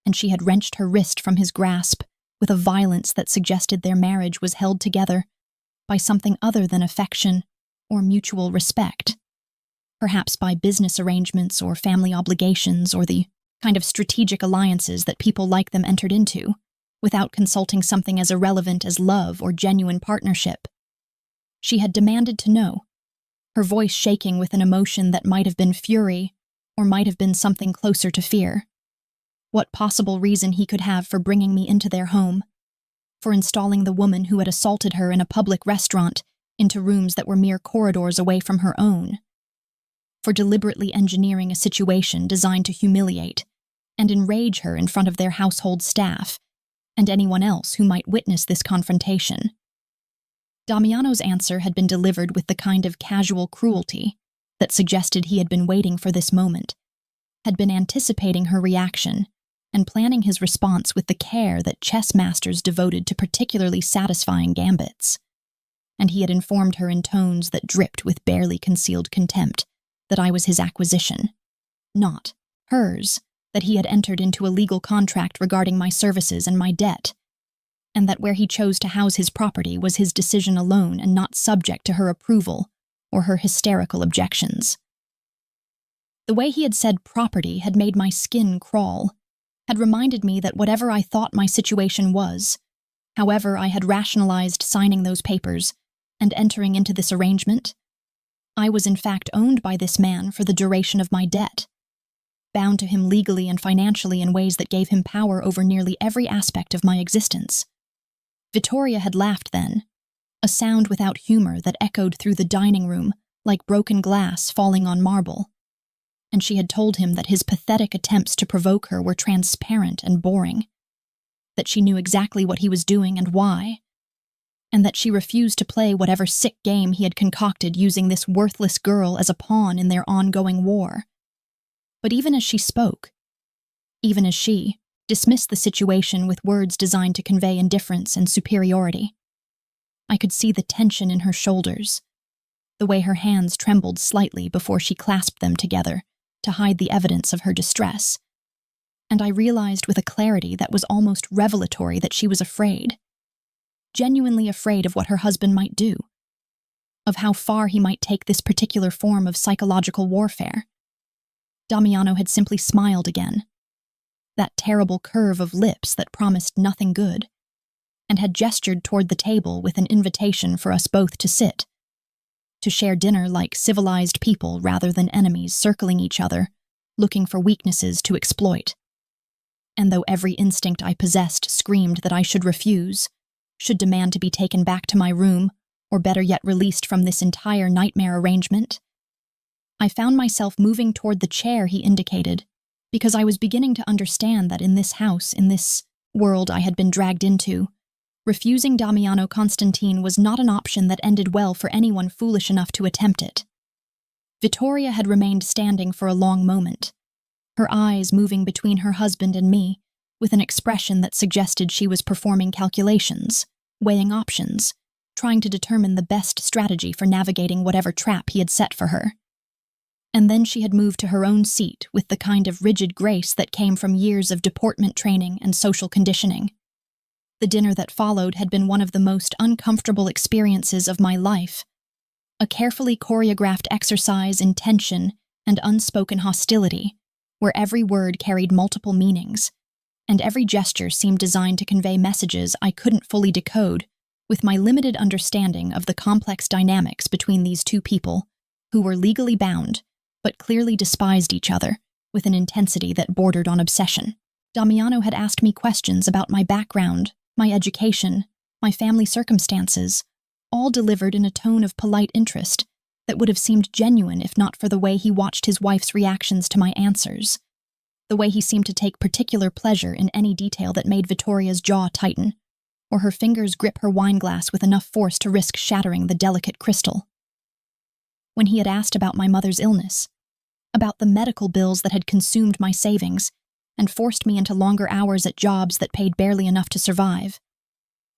and she had wrenched her wrist from his grasp with a violence that suggested their marriage was held together by something other than affection or mutual respect, perhaps by business arrangements or family obligations or the kind of strategic alliances that people like them entered into, without consulting something as irrelevant as love or genuine partnership. She had demanded to know, her voice shaking with an emotion that might have been fury or might have been something closer to fear. What possible reason he could have for bringing me into their home, for installing the woman who had assaulted her in a public restaurant into rooms that were mere corridors away from her own, for deliberately engineering a situation designed to humiliate and enrage her in front of their household staff and anyone else who might witness this confrontation. Damiano's answer had been delivered with the kind of casual cruelty that suggested he had been waiting for this moment, had been anticipating her reaction, and planning his response with the care that chess masters devoted to particularly satisfying gambits. And he had informed her in tones that dripped with barely concealed contempt that I was his acquisition, not hers, that he had entered into a legal contract regarding my services and my debt, and that where he chose to house his property was his decision alone and not subject to her approval or her hysterical objections. The way he had said property had made my skin crawl, had reminded me that whatever I thought my situation was, however I had rationalized signing those papers and entering into this arrangement, I was in fact owned by this man for the duration of my debt, bound to him legally and financially in ways that gave him power over nearly every aspect of my existence. Vittoria had laughed then, a sound without humor that echoed through the dining room like broken glass falling on marble, and she had told him that his pathetic attempts to provoke her were transparent and boring, that she knew exactly what he was doing and why, and that she refused to play whatever sick game he had concocted using this worthless girl as a pawn in their ongoing war. But even as she spoke, even as she dismissed the situation with words designed to convey indifference and superiority, I could see the tension in her shoulders, the way her hands trembled slightly before she clasped them together to hide the evidence of her distress, and I realized with a clarity that was almost revelatory that she was afraid, genuinely afraid of what her husband might do, of how far he might take this particular form of psychological warfare. Damiano had simply smiled again, that terrible curve of lips that promised nothing good, and had gestured toward the table with an invitation for us both to sit. to share dinner like civilized people rather than enemies circling each other, looking for weaknesses to exploit. And though every instinct I possessed screamed that I should refuse, should demand to be taken back to my room, or better yet released from this entire nightmare arrangement, I found myself moving toward the chair he indicated, because I was beginning to understand that in this house, in this world I had been dragged into, refusing Damiano Constantine was not an option that ended well for anyone foolish enough to attempt it. Vittoria had remained standing for a long moment, her eyes moving between her husband and me, with an expression that suggested she was performing calculations, weighing options, trying to determine the best strategy for navigating whatever trap he had set for her. And then she had moved to her own seat with the kind of rigid grace that came from years of deportment training and social conditioning. The dinner that followed had been one of the most uncomfortable experiences of my life, a carefully choreographed exercise in tension and unspoken hostility, where every word carried multiple meanings, and every gesture seemed designed to convey messages I couldn't fully decode with my limited understanding of the complex dynamics between these two people who were legally bound but clearly despised each other with an intensity that bordered on obsession. Damiano had asked me questions about my background, my education, my family circumstances, all delivered in a tone of polite interest that would have seemed genuine if not for the way he watched his wife's reactions to my answers, the way he seemed to take particular pleasure in any detail that made Vittoria's jaw tighten, or her fingers grip her wineglass with enough force to risk shattering the delicate crystal. When he had asked about my mother's illness, about the medical bills that had consumed my savings and forced me into longer hours at jobs that paid barely enough to survive,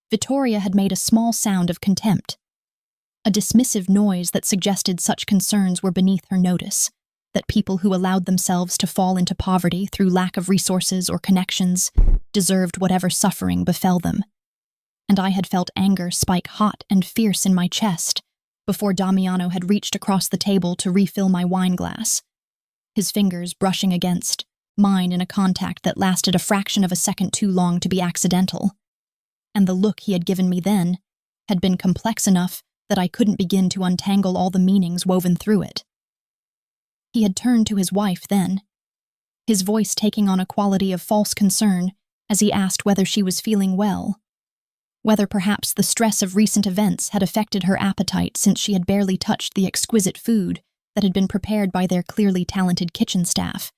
Vittoria had made a small sound of contempt, a dismissive noise that suggested such concerns were beneath her notice, that people who allowed themselves to fall into poverty through lack of resources or connections deserved whatever suffering befell them. And I had felt anger spike hot and fierce in my chest before Damiano had reached across the table to refill my wineglass, his fingers brushing against mine in a contact that lasted a fraction of a second too long to be accidental. And the look he had given me then had been complex enough that I couldn't begin to untangle all the meanings woven through it. He had turned to his wife then, his voice taking on a quality of false concern as he asked whether she was feeling well, whether perhaps the stress of recent events had affected her appetite since she had barely touched the exquisite food that had been prepared by their clearly talented kitchen staff.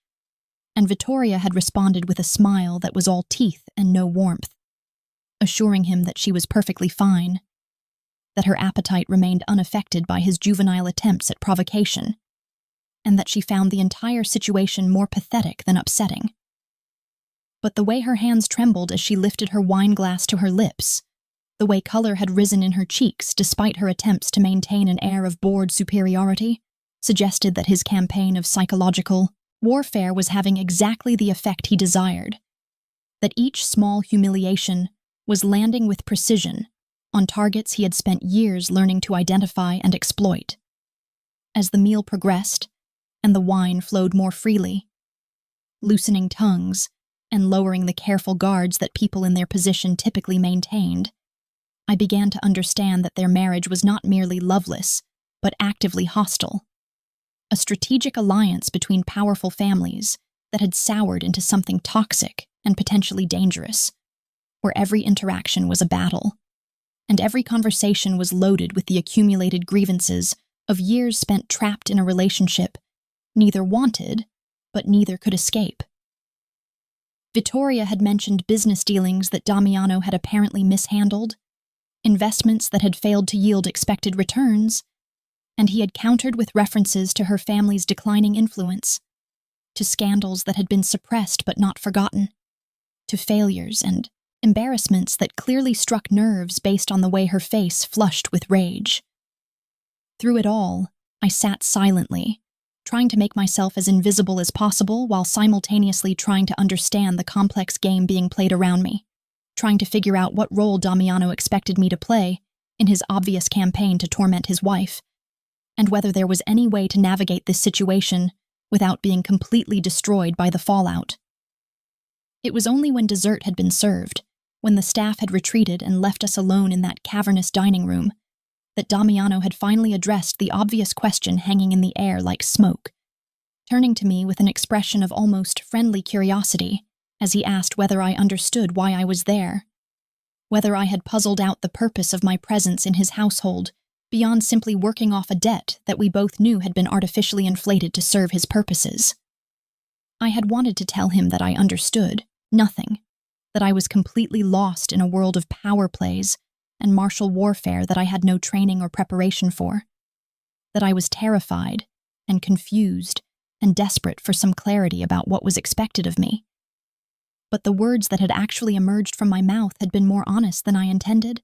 And Vittoria had responded with a smile that was all teeth and no warmth, assuring him that she was perfectly fine, that her appetite remained unaffected by his juvenile attempts at provocation, and that she found the entire situation more pathetic than upsetting. But the way her hands trembled as she lifted her wineglass to her lips, the way color had risen in her cheeks despite her attempts to maintain an air of bored superiority, suggested that his campaign of psychological warfare was having exactly the effect he desired, that each small humiliation was landing with precision on targets he had spent years learning to identify and exploit. As the meal progressed, and the wine flowed more freely, loosening tongues and lowering the careful guards that people in their position typically maintained, I began to understand that their marriage was not merely loveless, but actively hostile. A strategic alliance between powerful families that had soured into something toxic and potentially dangerous, where every interaction was a battle, and every conversation was loaded with the accumulated grievances of years spent trapped in a relationship neither wanted, but neither could escape. Vittoria had mentioned business dealings that Damiano had apparently mishandled, investments that had failed to yield expected returns, and he had countered with references to her family's declining influence, to scandals that had been suppressed but not forgotten, to failures and embarrassments that clearly struck nerves based on the way her face flushed with rage. Through it all, I sat silently, trying to make myself as invisible as possible while simultaneously trying to understand the complex game being played around me, trying to figure out what role Damiano expected me to play in his obvious campaign to torment his wife, and whether there was any way to navigate this situation without being completely destroyed by the fallout. It was only when dessert had been served, when the staff had retreated and left us alone in that cavernous dining room, that Damiano had finally addressed the obvious question hanging in the air like smoke, turning to me with an expression of almost friendly curiosity as he asked whether I understood why I was there, whether I had puzzled out the purpose of my presence in his household beyond simply working off a debt that we both knew had been artificially inflated to serve his purposes. I had wanted to tell him that I understood nothing, that I was completely lost in a world of power plays and martial warfare that I had no training or preparation for, that I was terrified and confused and desperate for some clarity about what was expected of me. But the words that had actually emerged from my mouth had been more honest than I intended,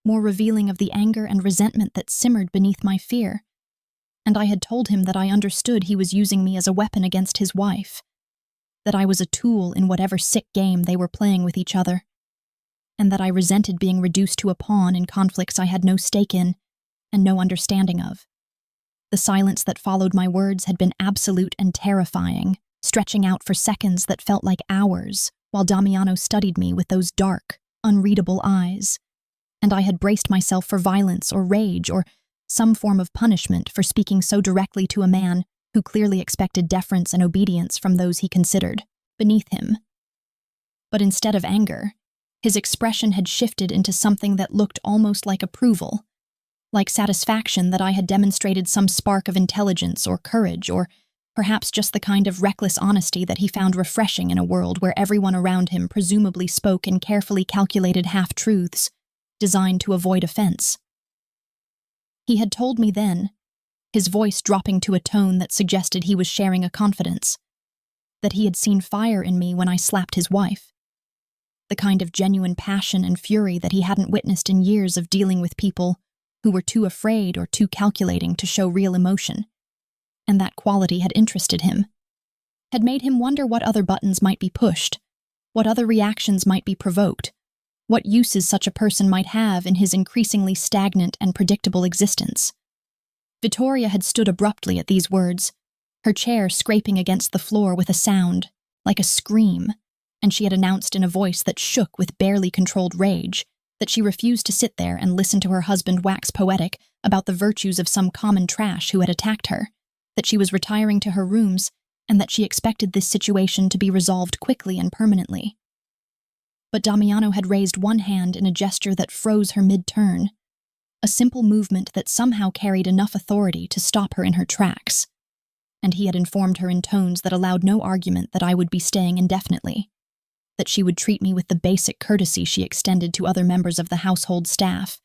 more revealing of the anger and resentment that simmered beneath my fear, and I had told him that I understood he was using me as a weapon against his wife, that I was a tool in whatever sick game they were playing with each other, and that I resented being reduced to a pawn in conflicts I had no stake in and no understanding of. The silence that followed my words had been absolute and terrifying, stretching out for seconds that felt like hours, while Damiano studied me with those dark, unreadable eyes, and I had braced myself for violence or rage or some form of punishment for speaking so directly to a man who clearly expected deference and obedience from those he considered beneath him. But instead of anger, his expression had shifted into something that looked almost like approval, like satisfaction that I had demonstrated some spark of intelligence or courage, or perhaps just the kind of reckless honesty that he found refreshing in a world where everyone around him presumably spoke in carefully calculated half-truths, designed to avoid offense. He had told me then, his voice dropping to a tone that suggested he was sharing a confidence, that he had seen fire in me when I slapped his wife, the kind of genuine passion and fury that he hadn't witnessed in years of dealing with people who were too afraid or too calculating to show real emotion, and that quality had interested him, had made him wonder what other buttons might be pushed, what other reactions might be provoked, what uses such a person might have in his increasingly stagnant and predictable existence. Vittoria had stood abruptly at these words, her chair scraping against the floor with a sound, like a scream, and she had announced in a voice that shook with barely controlled rage that she refused to sit there and listen to her husband wax poetic about the virtues of some common trash who had attacked her, that she was retiring to her rooms, and that she expected this situation to be resolved quickly and permanently. But Damiano had raised one hand in a gesture that froze her mid-turn, a simple movement that somehow carried enough authority to stop her in her tracks, and he had informed her in tones that allowed no argument that I would be staying indefinitely, that she would treat me with the basic courtesy she extended to other members of the household staff,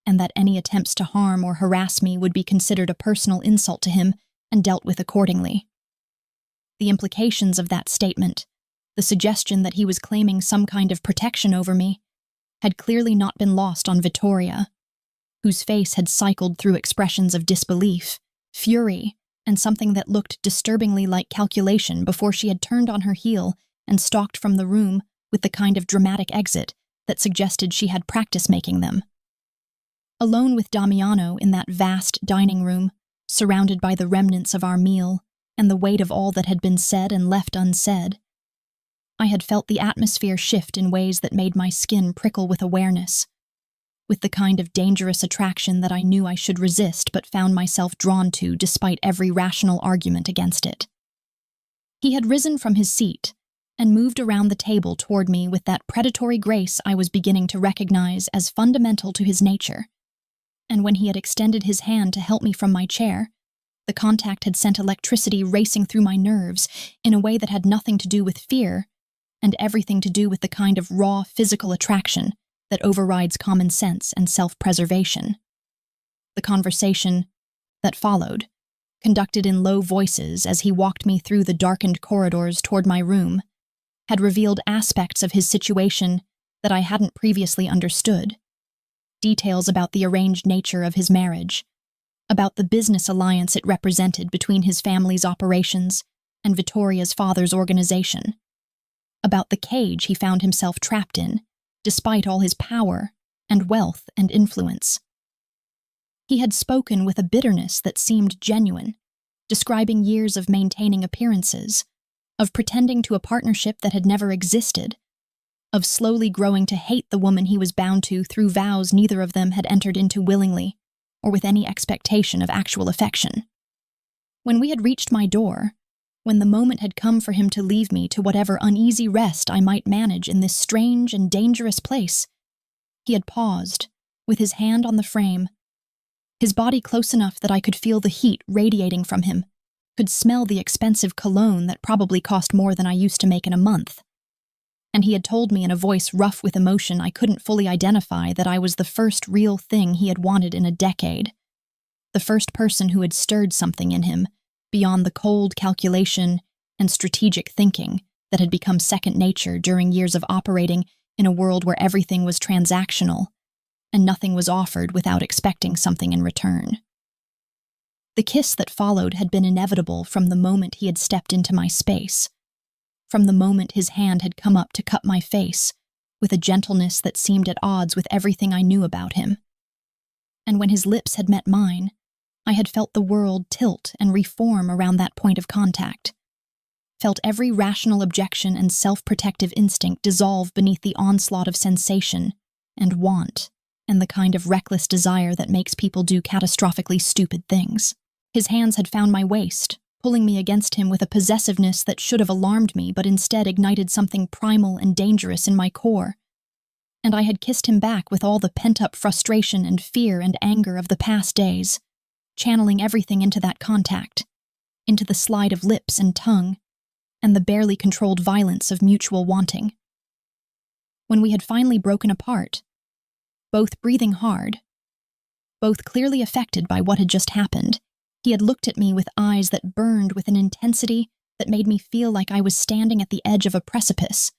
and that any attempts to harm or harass me would be considered a personal insult to him and dealt with accordingly. The implications of that statement, the suggestion that he was claiming some kind of protection over me, had clearly not been lost on Vittoria, whose face had cycled through expressions of disbelief, fury, and something that looked disturbingly like calculation before she had turned on her heel and stalked from the room with the kind of dramatic exit that suggested she had practice making them. Alone with Damiano in that vast dining room, surrounded by the remnants of our meal and the weight of all that had been said and left unsaid, I had felt the atmosphere shift in ways that made my skin prickle with awareness, with the kind of dangerous attraction that I knew I should resist but found myself drawn to despite every rational argument against it. He had risen from his seat and moved around the table toward me with that predatory grace I was beginning to recognize as fundamental to his nature, and when he had extended his hand to help me from my chair, the contact had sent electricity racing through my nerves in a way that had nothing to do with fear and everything to do with the kind of raw physical attraction that overrides common sense and self-preservation. The conversation that followed, conducted in low voices as he walked me through the darkened corridors toward my room, had revealed aspects of his situation that I hadn't previously understood, details about the arranged nature of his marriage, about the business alliance it represented between his family's operations and Vittoria's father's organization, about the cage he found himself trapped in, despite all his power and wealth and influence. He had spoken with a bitterness that seemed genuine, describing years of maintaining appearances, of pretending to a partnership that had never existed, of slowly growing to hate the woman he was bound to through vows neither of them had entered into willingly or with any expectation of actual affection. When we had reached my door, when the moment had come for him to leave me to whatever uneasy rest I might manage in this strange and dangerous place, he had paused, with his hand on the frame, his body close enough that I could feel the heat radiating from him, could smell the expensive cologne that probably cost more than I used to make in a month. And he had told me in a voice rough with emotion I couldn't fully identify that I was the first real thing he had wanted in a decade, the first person who had stirred something in him, beyond the cold calculation and strategic thinking that had become second nature during years of operating in a world where everything was transactional and nothing was offered without expecting something in return. The kiss that followed had been inevitable from the moment he had stepped into my space, from the moment his hand had come up to cup my face with a gentleness that seemed at odds with everything I knew about him. And when his lips had met mine, I had felt the world tilt and reform around that point of contact, felt every rational objection and self-protective instinct dissolve beneath the onslaught of sensation and want and the kind of reckless desire that makes people do catastrophically stupid things. His hands had found my waist, pulling me against him with a possessiveness that should have alarmed me but instead ignited something primal and dangerous in my core. And I had kissed him back with all the pent-up frustration and fear and anger of the past days, channeling everything into that contact, into the slide of lips and tongue, and the barely controlled violence of mutual wanting. When we had finally broken apart, both breathing hard, both clearly affected by what had just happened, he had looked at me with eyes that burned with an intensity that made me feel like I was standing at the edge of a precipice,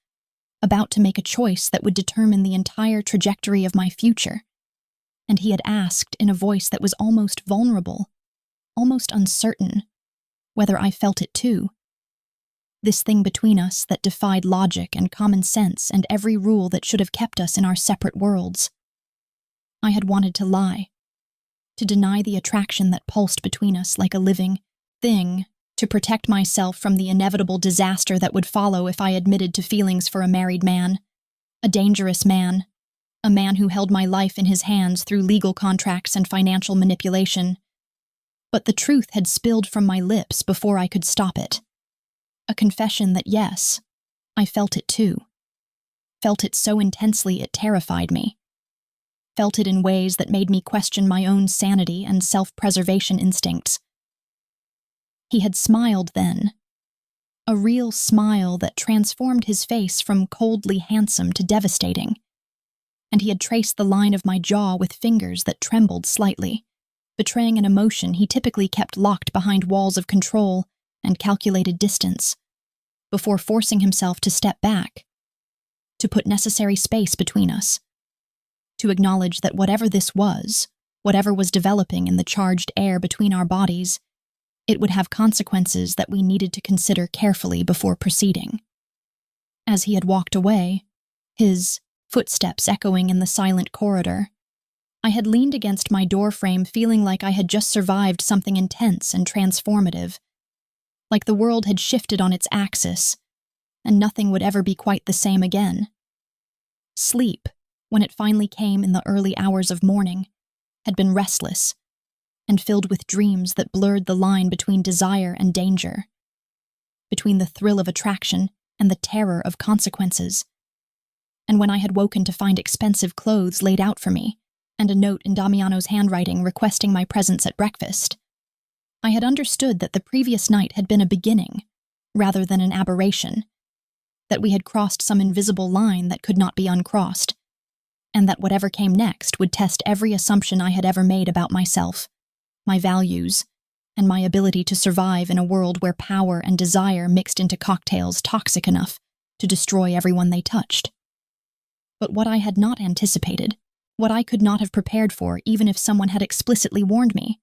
about to make a choice that would determine the entire trajectory of my future. And he had asked in a voice that was almost vulnerable, almost uncertain, whether I felt it too. This thing between us that defied logic and common sense and every rule that should have kept us in our separate worlds. I had wanted to lie, to deny the attraction that pulsed between us like a living thing, to protect myself from the inevitable disaster that would follow if I admitted to feelings for a married man, a dangerous man, a man who held my life in his hands through legal contracts and financial manipulation. But the truth had spilled from my lips before I could stop it. A confession that yes, I felt it too. Felt it so intensely it terrified me. Felt it in ways that made me question my own sanity and self-preservation instincts. He had smiled then, a real smile that transformed his face from coldly handsome to devastating, and he had traced the line of my jaw with fingers that trembled slightly, betraying an emotion he typically kept locked behind walls of control and calculated distance, before forcing himself to step back, to put necessary space between us, to acknowledge that whatever this was, whatever was developing in the charged air between our bodies, it would have consequences that we needed to consider carefully before proceeding. As he had walked away, his footsteps echoing in the silent corridor, I had leaned against my doorframe feeling like I had just survived something intense and transformative, like the world had shifted on its axis, and nothing would ever be quite the same again. Sleep, when it finally came in the early hours of morning, had been restless and filled with dreams that blurred the line between desire and danger, between the thrill of attraction and the terror of consequences. And when I had woken to find expensive clothes laid out for me, and a note in Damiano's handwriting requesting my presence at breakfast, I had understood that the previous night had been a beginning, rather than an aberration, that we had crossed some invisible line that could not be uncrossed, and that whatever came next would test every assumption I had ever made about myself, my values, and my ability to survive in a world where power and desire mixed into cocktails toxic enough to destroy everyone they touched. But what I had not anticipated, what I could not have prepared for even if someone had explicitly warned me,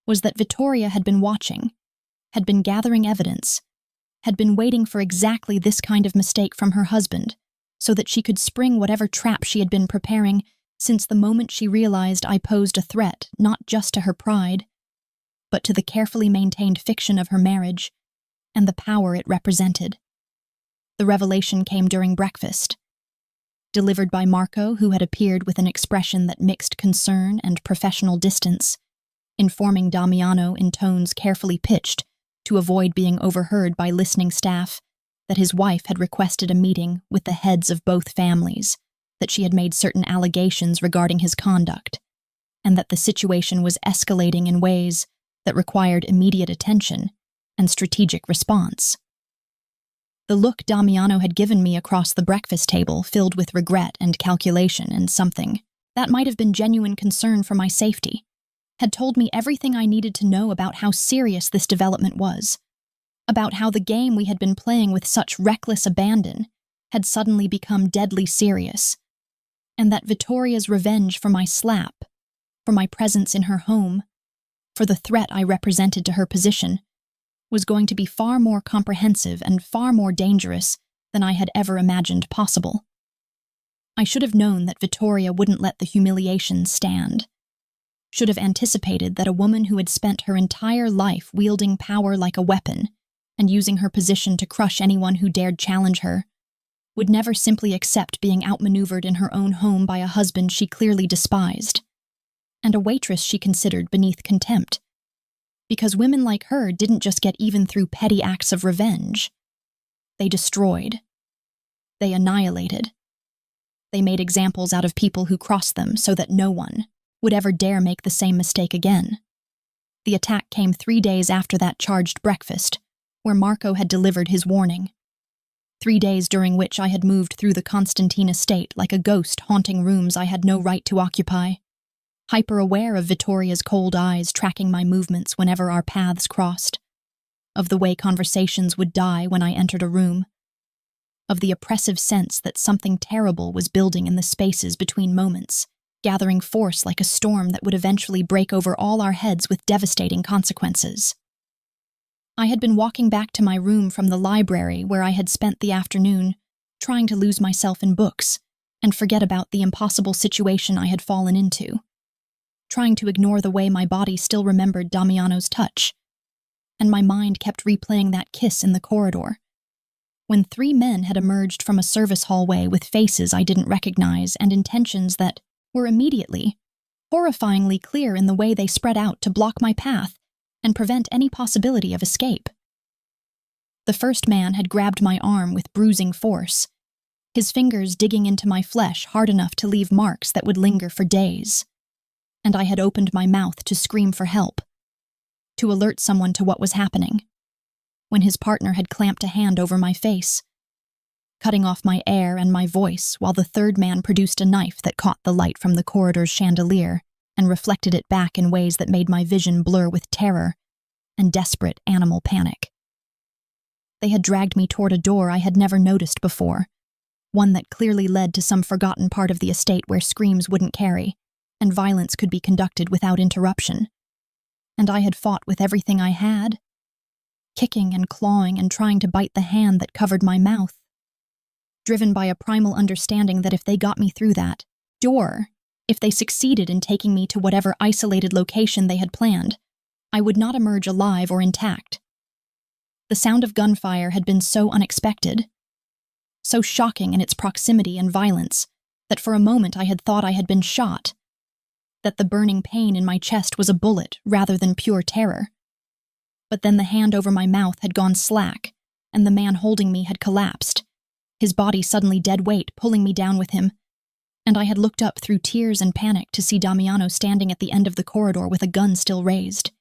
was that Vittoria had been watching, had been gathering evidence, had been waiting for exactly this kind of mistake from her husband, so that she could spring whatever trap she had been preparing since the moment she realized I posed a threat not just to her pride, but to the carefully maintained fiction of her marriage and the power it represented. The revelation came during breakfast, delivered by Marco, who had appeared with an expression that mixed concern and professional distance, informing Damiano in tones carefully pitched to avoid being overheard by listening staff that his wife had requested a meeting with the heads of both families, that she had made certain allegations regarding his conduct, and that the situation was escalating in ways that required immediate attention and strategic response. The look Damiano had given me across the breakfast table, filled with regret and calculation and something that might have been genuine concern for my safety, had told me everything I needed to know about how serious this development was, about how the game we had been playing with such reckless abandon had suddenly become deadly serious, and that Vittoria's revenge for my slap, for my presence in her home, for the threat I represented to her position, was going to be far more comprehensive and far more dangerous than I had ever imagined possible. I should have known that Vittoria wouldn't let the humiliation stand, should have anticipated that a woman who had spent her entire life wielding power like a weapon and using her position to crush anyone who dared challenge her would never simply accept being outmaneuvered in her own home by a husband she clearly despised, and a waitress she considered beneath contempt. Because women like her didn't just get even through petty acts of revenge. They destroyed. They annihilated. They made examples out of people who crossed them so that no one would ever dare make the same mistake again. The attack came 3 days after that charged breakfast, where Marco had delivered his warning. 3 days during which I had moved through the Constantine estate like a ghost haunting rooms I had no right to occupy, hyper-aware of Vittoria's cold eyes tracking my movements whenever our paths crossed, of the way conversations would die when I entered a room, of the oppressive sense that something terrible was building in the spaces between moments, gathering force like a storm that would eventually break over all our heads with devastating consequences. I had been walking back to my room from the library where I had spent the afternoon, trying to lose myself in books and forget about the impossible situation I had fallen into, trying to ignore the way my body still remembered Damiano's touch, and my mind kept replaying that kiss in the corridor, when 3 men had emerged from a service hallway with faces I didn't recognize and intentions that were immediately, horrifyingly clear in the way they spread out to block my path and prevent any possibility of escape. The first man had grabbed my arm with bruising force, his fingers digging into my flesh hard enough to leave marks that would linger for days, and I had opened my mouth to scream for help, to alert someone to what was happening, when his partner had clamped a hand over my face, cutting off my air and my voice while the third man produced a knife that caught the light from the corridor's chandelier and reflected it back in ways that made my vision blur with terror and desperate animal panic. They had dragged me toward a door I had never noticed before, one that clearly led to some forgotten part of the estate where screams wouldn't carry, and violence could be conducted without interruption. And I had fought with everything I had, kicking and clawing and trying to bite the hand that covered my mouth, driven by a primal understanding that if they got me through that door, if they succeeded in taking me to whatever isolated location they had planned, I would not emerge alive or intact. The sound of gunfire had been so unexpected, so shocking in its proximity and violence, that for a moment I had thought I had been shot, that the burning pain in my chest was a bullet rather than pure terror. But then the hand over my mouth had gone slack, and the man holding me had collapsed, his body suddenly dead weight pulling me down with him, and I had looked up through tears and panic to see Damiano standing at the end of the corridor with a gun still raised,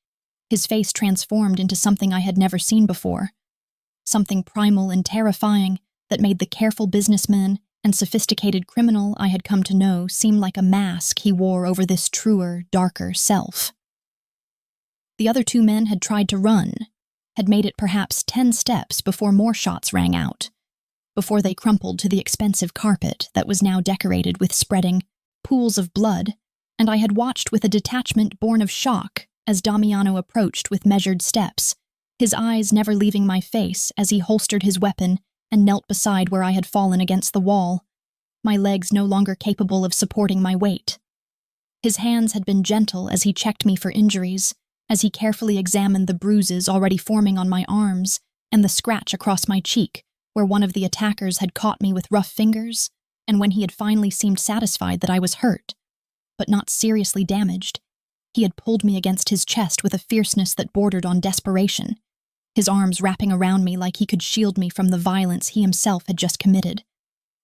his face transformed into something I had never seen before, something primal and terrifying that made the careful businessman and sophisticated criminal I had come to know seem like a mask he wore over this truer, darker self. The other 2 men had tried to run, had made it perhaps 10 steps before more shots rang out, before they crumpled to the expensive carpet that was now decorated with spreading pools of blood, and I had watched with a detachment born of shock as Damiano approached with measured steps, his eyes never leaving my face as he holstered his weapon and knelt beside where I had fallen against the wall, my legs no longer capable of supporting my weight. His hands had been gentle as he checked me for injuries, as he carefully examined the bruises already forming on my arms and the scratch across my cheek where one of the attackers had caught me with rough fingers And when he had finally seemed satisfied that I was hurt, but not seriously damaged, he had pulled me against his chest with a fierceness that bordered on desperation, his arms wrapping around me like he could shield me from the violence he himself had just committed,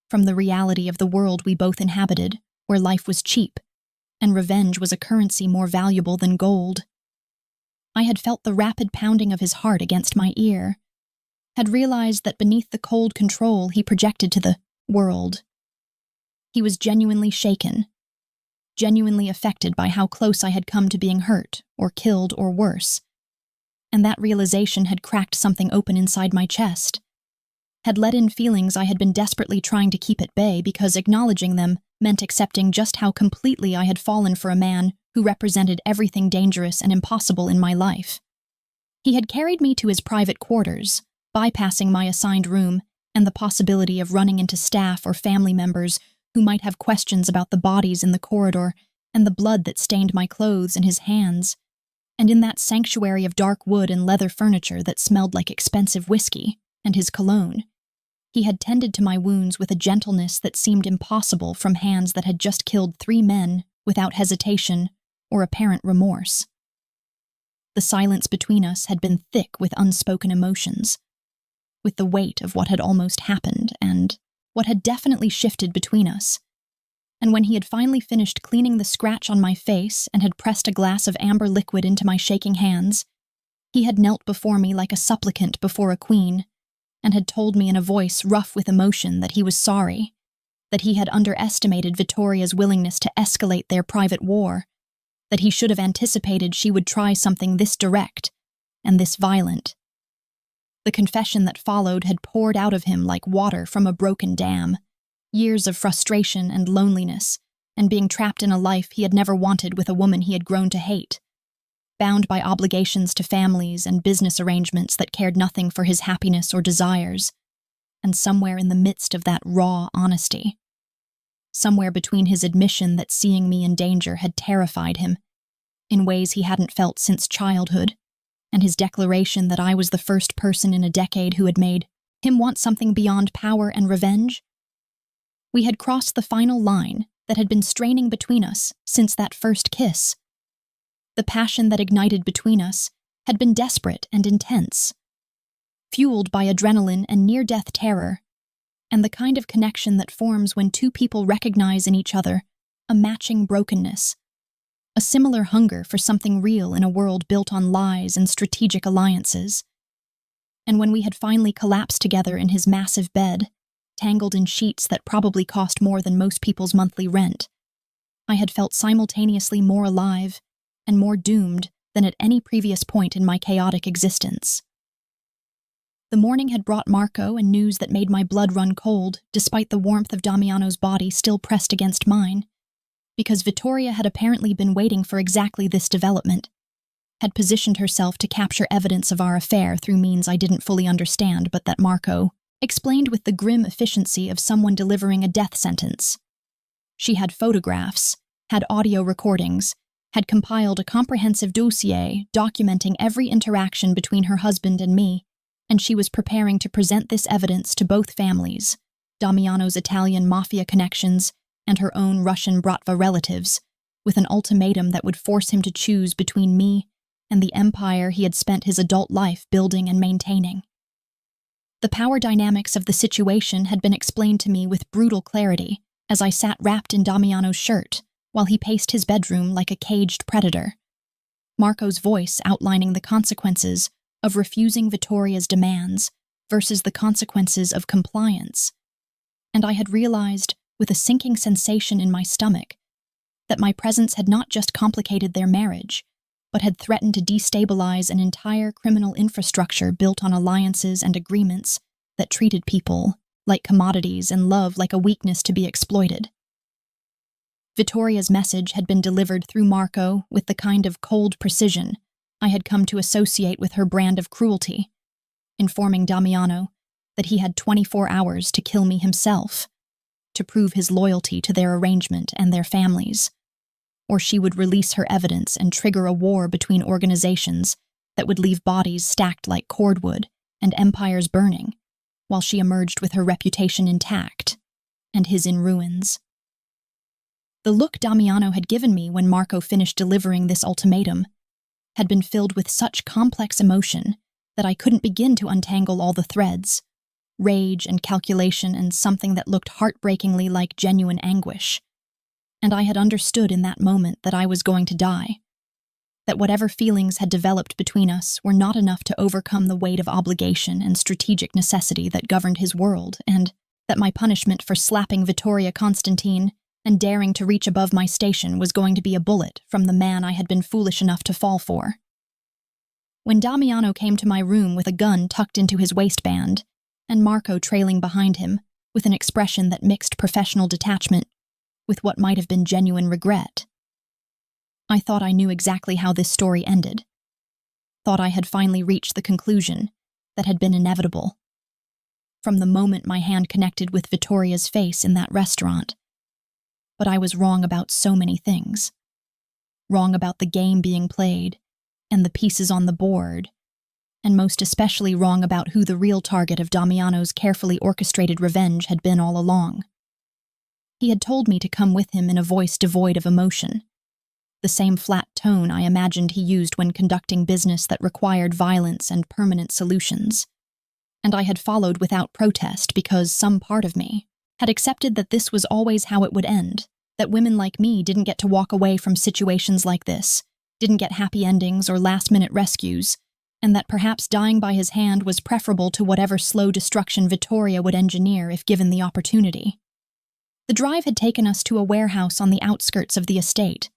from the reality of the world we both inhabited, where life was cheap, and revenge was a currency more valuable than gold. I had felt the rapid pounding of his heart against my ear, had realized that beneath the cold control he projected to the world, he was genuinely shaken, genuinely affected by how close I had come to being hurt, or killed, or worse. And that realization had cracked something open inside my chest, had let in feelings I had been desperately trying to keep at bay because acknowledging them meant accepting just how completely I had fallen for a man who represented everything dangerous and impossible in my life. He had carried me to his private quarters, bypassing my assigned room and the possibility of running into staff or family members who might have questions about the bodies in the corridor and the blood that stained my clothes and his hands, and in that sanctuary of dark wood and leather furniture that smelled like expensive whiskey and his cologne. He had tended to my wounds with a gentleness that seemed impossible from hands that had just killed 3 men without hesitation or apparent remorse. The silence between us had been thick with unspoken emotions, with the weight of what had almost happened and what had definitely shifted between us. And when he had finally finished cleaning the scratch on my face and had pressed a glass of amber liquid into my shaking hands, he had knelt before me like a supplicant before a queen, and had told me in a voice rough with emotion that he was sorry, that he had underestimated Vittoria's willingness to escalate their private war, that he should have anticipated she would try something this direct and this violent. The confession that followed had poured out of him like water from a broken dam, years of frustration and loneliness, and being trapped in a life he had never wanted with a woman he had grown to hate, bound by obligations to families and business arrangements that cared nothing for his happiness or desires, and somewhere in the midst of that raw honesty, somewhere between his admission that seeing me in danger had terrified him, in ways he hadn't felt since childhood, and his declaration that I was the first person in a decade who had made him want something beyond power and revenge, we had crossed the final line that had been straining between us since that first kiss. The passion that ignited between us had been desperate and intense, fueled by adrenaline and near-death terror, and the kind of connection that forms when 2 people recognize in each other a matching brokenness, a similar hunger for something real in a world built on lies and strategic alliances. And when we had finally collapsed together in his massive bed, tangled in sheets that probably cost more than most people's monthly rent, I had felt simultaneously more alive and more doomed than at any previous point in my chaotic existence. The morning had brought Marco and news that made my blood run cold, despite the warmth of Damiano's body still pressed against mine, because Vittoria had apparently been waiting for exactly this development, had positioned herself to capture evidence of our affair through means I didn't fully understand but that Marco explained with the grim efficiency of someone delivering a death sentence. She had photographs, had audio recordings, had compiled a comprehensive dossier documenting every interaction between her husband and me, and she was preparing to present this evidence to both families, Damiano's Italian Mafia connections and her own Russian Bratva relatives, with an ultimatum that would force him to choose between me and the empire he had spent his adult life building and maintaining. The power dynamics of the situation had been explained to me with brutal clarity as I sat wrapped in Damiano's shirt while he paced his bedroom like a caged predator, Marco's voice outlining the consequences of refusing Vittoria's demands versus the consequences of compliance. And I had realized, with a sinking sensation in my stomach, that my presence had not just complicated their marriage, but had threatened to destabilize an entire criminal infrastructure built on alliances and agreements that treated people like commodities and love like a weakness to be exploited. Vittoria's message had been delivered through Marco with the kind of cold precision I had come to associate with her brand of cruelty, informing Damiano that he had 24 hours to kill me himself, to prove his loyalty to their arrangement and their families, or she would release her evidence and trigger a war between organizations that would leave bodies stacked like cordwood and empires burning, while she emerged with her reputation intact, and his in ruins. The look Damiano had given me when Marco finished delivering this ultimatum had been filled with such complex emotion that I couldn't begin to untangle all the threads, rage and calculation and something that looked heartbreakingly like genuine anguish. And I had understood in that moment that I was going to die, that whatever feelings had developed between us were not enough to overcome the weight of obligation and strategic necessity that governed his world, and that my punishment for slapping Vittoria Constantine and daring to reach above my station was going to be a bullet from the man I had been foolish enough to fall for. When Damiano came to my room with a gun tucked into his waistband, and Marco trailing behind him with an expression that mixed professional detachment with what might have been genuine regret, I thought I knew exactly how this story ended. Thought I had finally reached the conclusion that had been inevitable. From the moment my hand connected with Vittoria's face in that restaurant. But I was wrong about so many things. Wrong about the game being played, and the pieces on the board, and most especially wrong about who the real target of Damiano's carefully orchestrated revenge had been all along. He had told me to come with him in a voice devoid of emotion, the same flat tone I imagined he used when conducting business that required violence and permanent solutions. And I had followed without protest because some part of me had accepted that this was always how it would end, that women like me didn't get to walk away from situations like this, didn't get happy endings or last-minute rescues, and that perhaps dying by his hand was preferable to whatever slow destruction Vittoria would engineer if given the opportunity. The drive had taken us to a warehouse on the outskirts of the estate,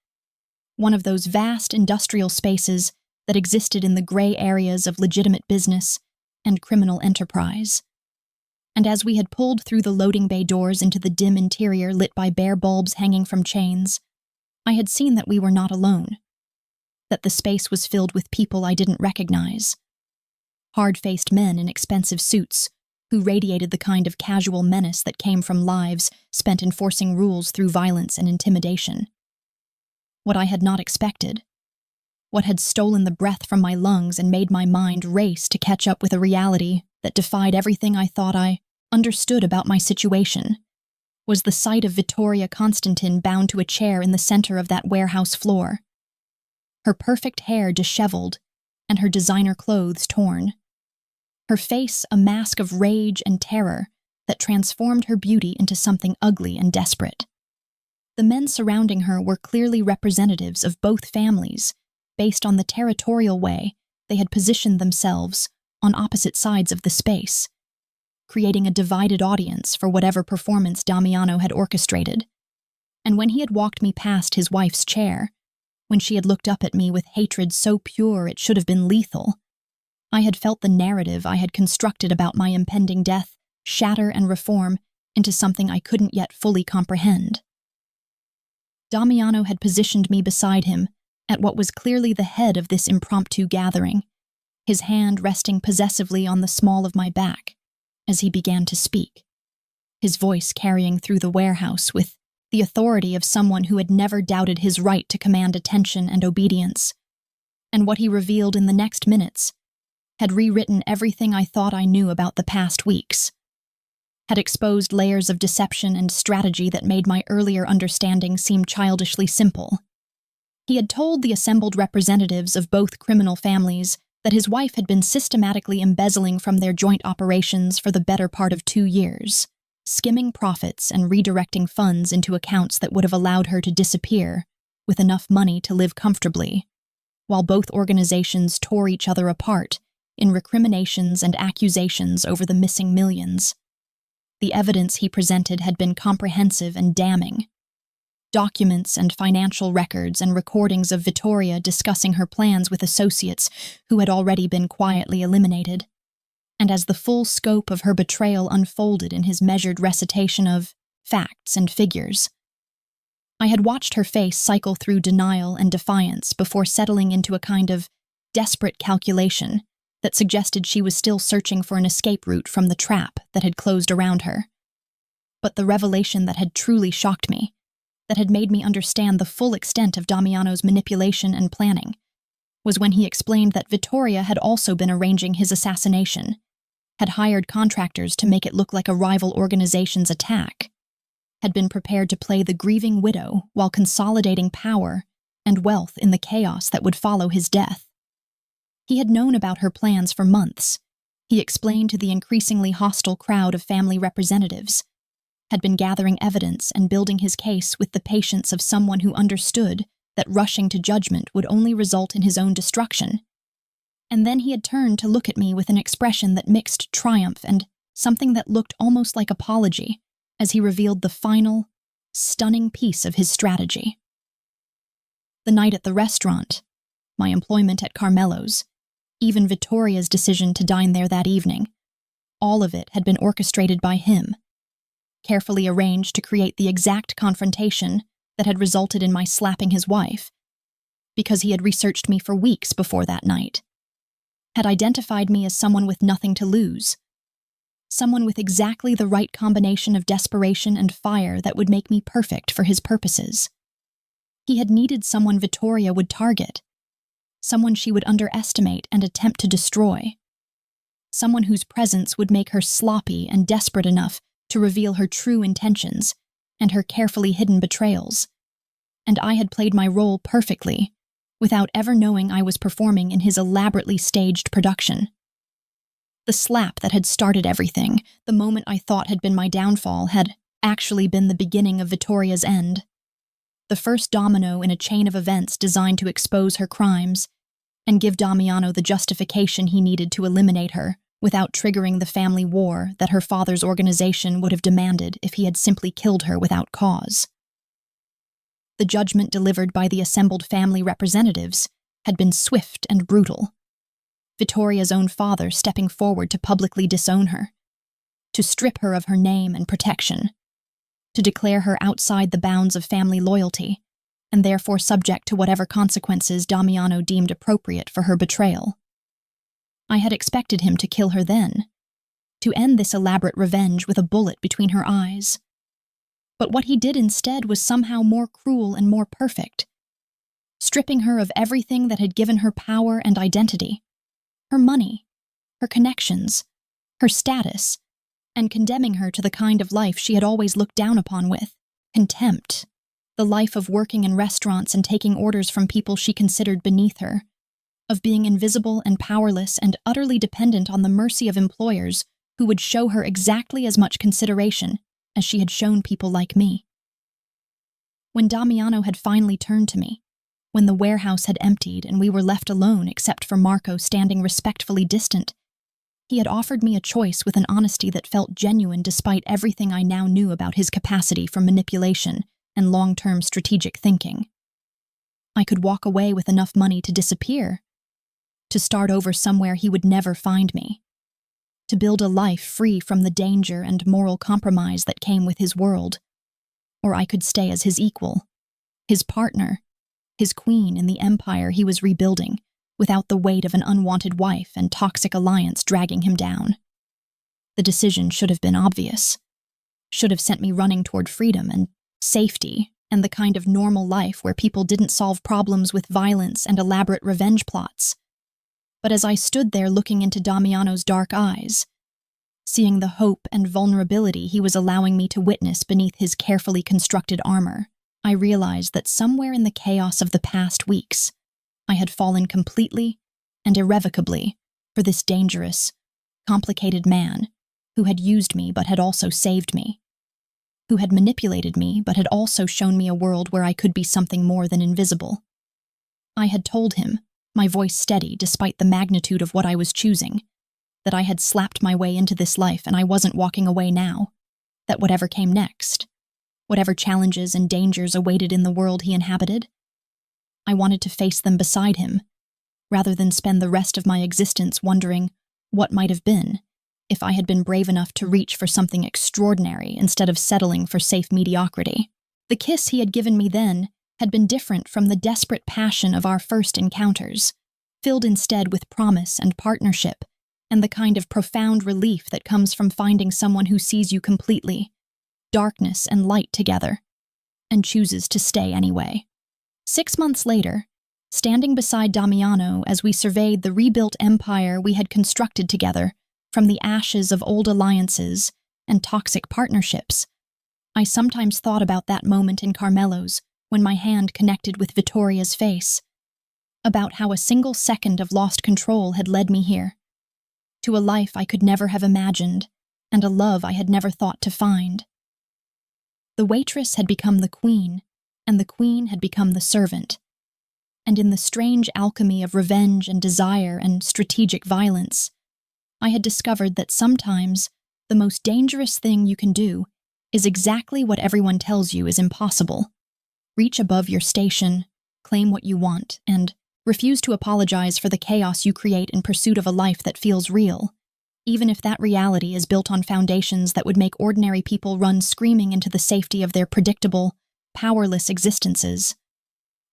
one of those vast industrial spaces that existed in the gray areas of legitimate business and criminal enterprise. And as we had pulled through the loading bay doors into the dim interior lit by bare bulbs hanging from chains, I had seen that we were not alone, that the space was filled with people I didn't recognize. Hard-faced men in expensive suits who radiated the kind of casual menace that came from lives spent enforcing rules through violence and intimidation. What I had not expected, what had stolen the breath from my lungs and made my mind race to catch up with a reality that defied everything I thought I understood about my situation, was the sight of Vittoria Constantine bound to a chair in the center of that warehouse floor, her perfect hair disheveled and her designer clothes torn, her face a mask of rage and terror that transformed her beauty into something ugly and desperate. The men surrounding her were clearly representatives of both families, based on the territorial way they had positioned themselves on opposite sides of the space, creating a divided audience for whatever performance Damiano had orchestrated. And when he had walked me past his wife's chair, when she had looked up at me with hatred so pure it should have been lethal, I had felt the narrative I had constructed about my impending death shatter and reform into something I couldn't yet fully comprehend. Damiano had positioned me beside him at what was clearly the head of this impromptu gathering, his hand resting possessively on the small of my back as he began to speak, his voice carrying through the warehouse with the authority of someone who had never doubted his right to command attention and obedience. And what he revealed in the next minutes had rewritten everything I thought I knew about the past weeks, had exposed layers of deception and strategy that made my earlier understanding seem childishly simple. He had told the assembled representatives of both criminal families that his wife had been systematically embezzling from their joint operations for the better part of 2 years, skimming profits and redirecting funds into accounts that would have allowed her to disappear with enough money to live comfortably, while both organizations tore each other apart in recriminations and accusations over the missing millions. The evidence he presented had been comprehensive and damning. Documents and financial records and recordings of Vittoria discussing her plans with associates who had already been quietly eliminated. And as the full scope of her betrayal unfolded in his measured recitation of facts and figures, I had watched her face cycle through denial and defiance before settling into a kind of desperate calculation that suggested she was still searching for an escape route from the trap that had closed around her. But the revelation that had truly shocked me, that had made me understand the full extent of Damiano's manipulation and planning, was when he explained that Vittoria had also been arranging his assassination, had hired contractors to make it look like a rival organization's attack, had been prepared to play the grieving widow while consolidating power and wealth in the chaos that would follow his death. He had known about her plans for months. He explained to the increasingly hostile crowd of family representatives, had been gathering evidence and building his case with the patience of someone who understood that rushing to judgment would only result in his own destruction. And then he had turned to look at me with an expression that mixed triumph and something that looked almost like apology as he revealed the final, stunning piece of his strategy. The night at the restaurant, my employment at Carmelo's, even Vittoria's decision to dine there that evening, all of it had been orchestrated by him, carefully arranged to create the exact confrontation that had resulted in my slapping his wife, because he had researched me for weeks before that night, had identified me as someone with nothing to lose, someone with exactly the right combination of desperation and fire that would make me perfect for his purposes. He had needed someone Vittoria would target, someone she would underestimate and attempt to destroy, someone whose presence would make her sloppy and desperate enough to reveal her true intentions and her carefully hidden betrayals. And I had played my role perfectly, without ever knowing I was performing in his elaborately staged production. The slap that had started everything, the moment I thought had been my downfall, had actually been the beginning of Vittoria's end. The first domino in a chain of events designed to expose her crimes and give Damiano the justification he needed to eliminate her without triggering the family war that her father's organization would have demanded if he had simply killed her without cause. The judgment delivered by the assembled family representatives had been swift and brutal. Vittoria's own father stepping forward to publicly disown her, to strip her of her name and protection, to declare her outside the bounds of family loyalty, and therefore subject to whatever consequences Damiano deemed appropriate for her betrayal. I had expected him to kill her then, to end this elaborate revenge with a bullet between her eyes. But what he did instead was somehow more cruel and more perfect, stripping her of everything that had given her power and identity, her money, her connections, her status, and condemning her to the kind of life she had always looked down upon with contempt, the life of working in restaurants and taking orders from people she considered beneath her, of being invisible and powerless and utterly dependent on the mercy of employers who would show her exactly as much consideration as she had shown people like me. When Damiano had finally turned to me, when the warehouse had emptied and we were left alone except for Marco standing respectfully distant, he had offered me a choice with an honesty that felt genuine despite everything I now knew about his capacity for manipulation and long-term strategic thinking. I could walk away with enough money to disappear, to start over somewhere he would never find me, to build a life free from the danger and moral compromise that came with his world, or I could stay as his equal, his partner, his queen in the empire he was rebuilding, without the weight of an unwanted wife and toxic alliance dragging him down. The decision should have been obvious, should have sent me running toward freedom and safety and the kind of normal life where people didn't solve problems with violence and elaborate revenge plots. But as I stood there looking into Damiano's dark eyes, seeing the hope and vulnerability he was allowing me to witness beneath his carefully constructed armor, I realized that somewhere in the chaos of the past weeks, I had fallen completely and irrevocably for this dangerous, complicated man who had used me but had also saved me, who had manipulated me but had also shown me a world where I could be something more than invisible. I had told him, my voice steady despite the magnitude of what I was choosing, that I had slapped my way into this life and I wasn't walking away now, that whatever came next, whatever challenges and dangers awaited in the world he inhabited, I wanted to face them beside him, rather than spend the rest of my existence wondering what might have been if I had been brave enough to reach for something extraordinary instead of settling for safe mediocrity. The kiss he had given me then had been different from the desperate passion of our first encounters, filled instead with promise and partnership, and the kind of profound relief that comes from finding someone who sees you completely, darkness and light together, and chooses to stay anyway. 6 months later, standing beside Damiano as we surveyed the rebuilt empire we had constructed together from the ashes of old alliances and toxic partnerships, I sometimes thought about that moment in Carmelo's when my hand connected with Vittoria's face, about how a single second of lost control had led me here, to a life I could never have imagined, and a love I had never thought to find. The waitress had become the queen, and the queen had become the servant. And in the strange alchemy of revenge and desire and strategic violence, I had discovered that sometimes the most dangerous thing you can do is exactly what everyone tells you is impossible. Reach above your station, claim what you want, and refuse to apologize for the chaos you create in pursuit of a life that feels real, even if that reality is built on foundations that would make ordinary people run screaming into the safety of their predictable, powerless existences.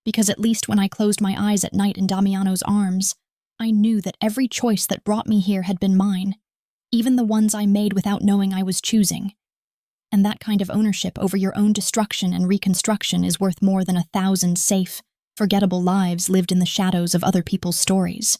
Because at least when I closed my eyes at night in Damiano's arms, I knew that every choice that brought me here had been mine, even the ones I made without knowing I was choosing. And that kind of ownership over your own destruction and reconstruction is worth more than 1,000 safe, forgettable lives lived in the shadows of other people's stories.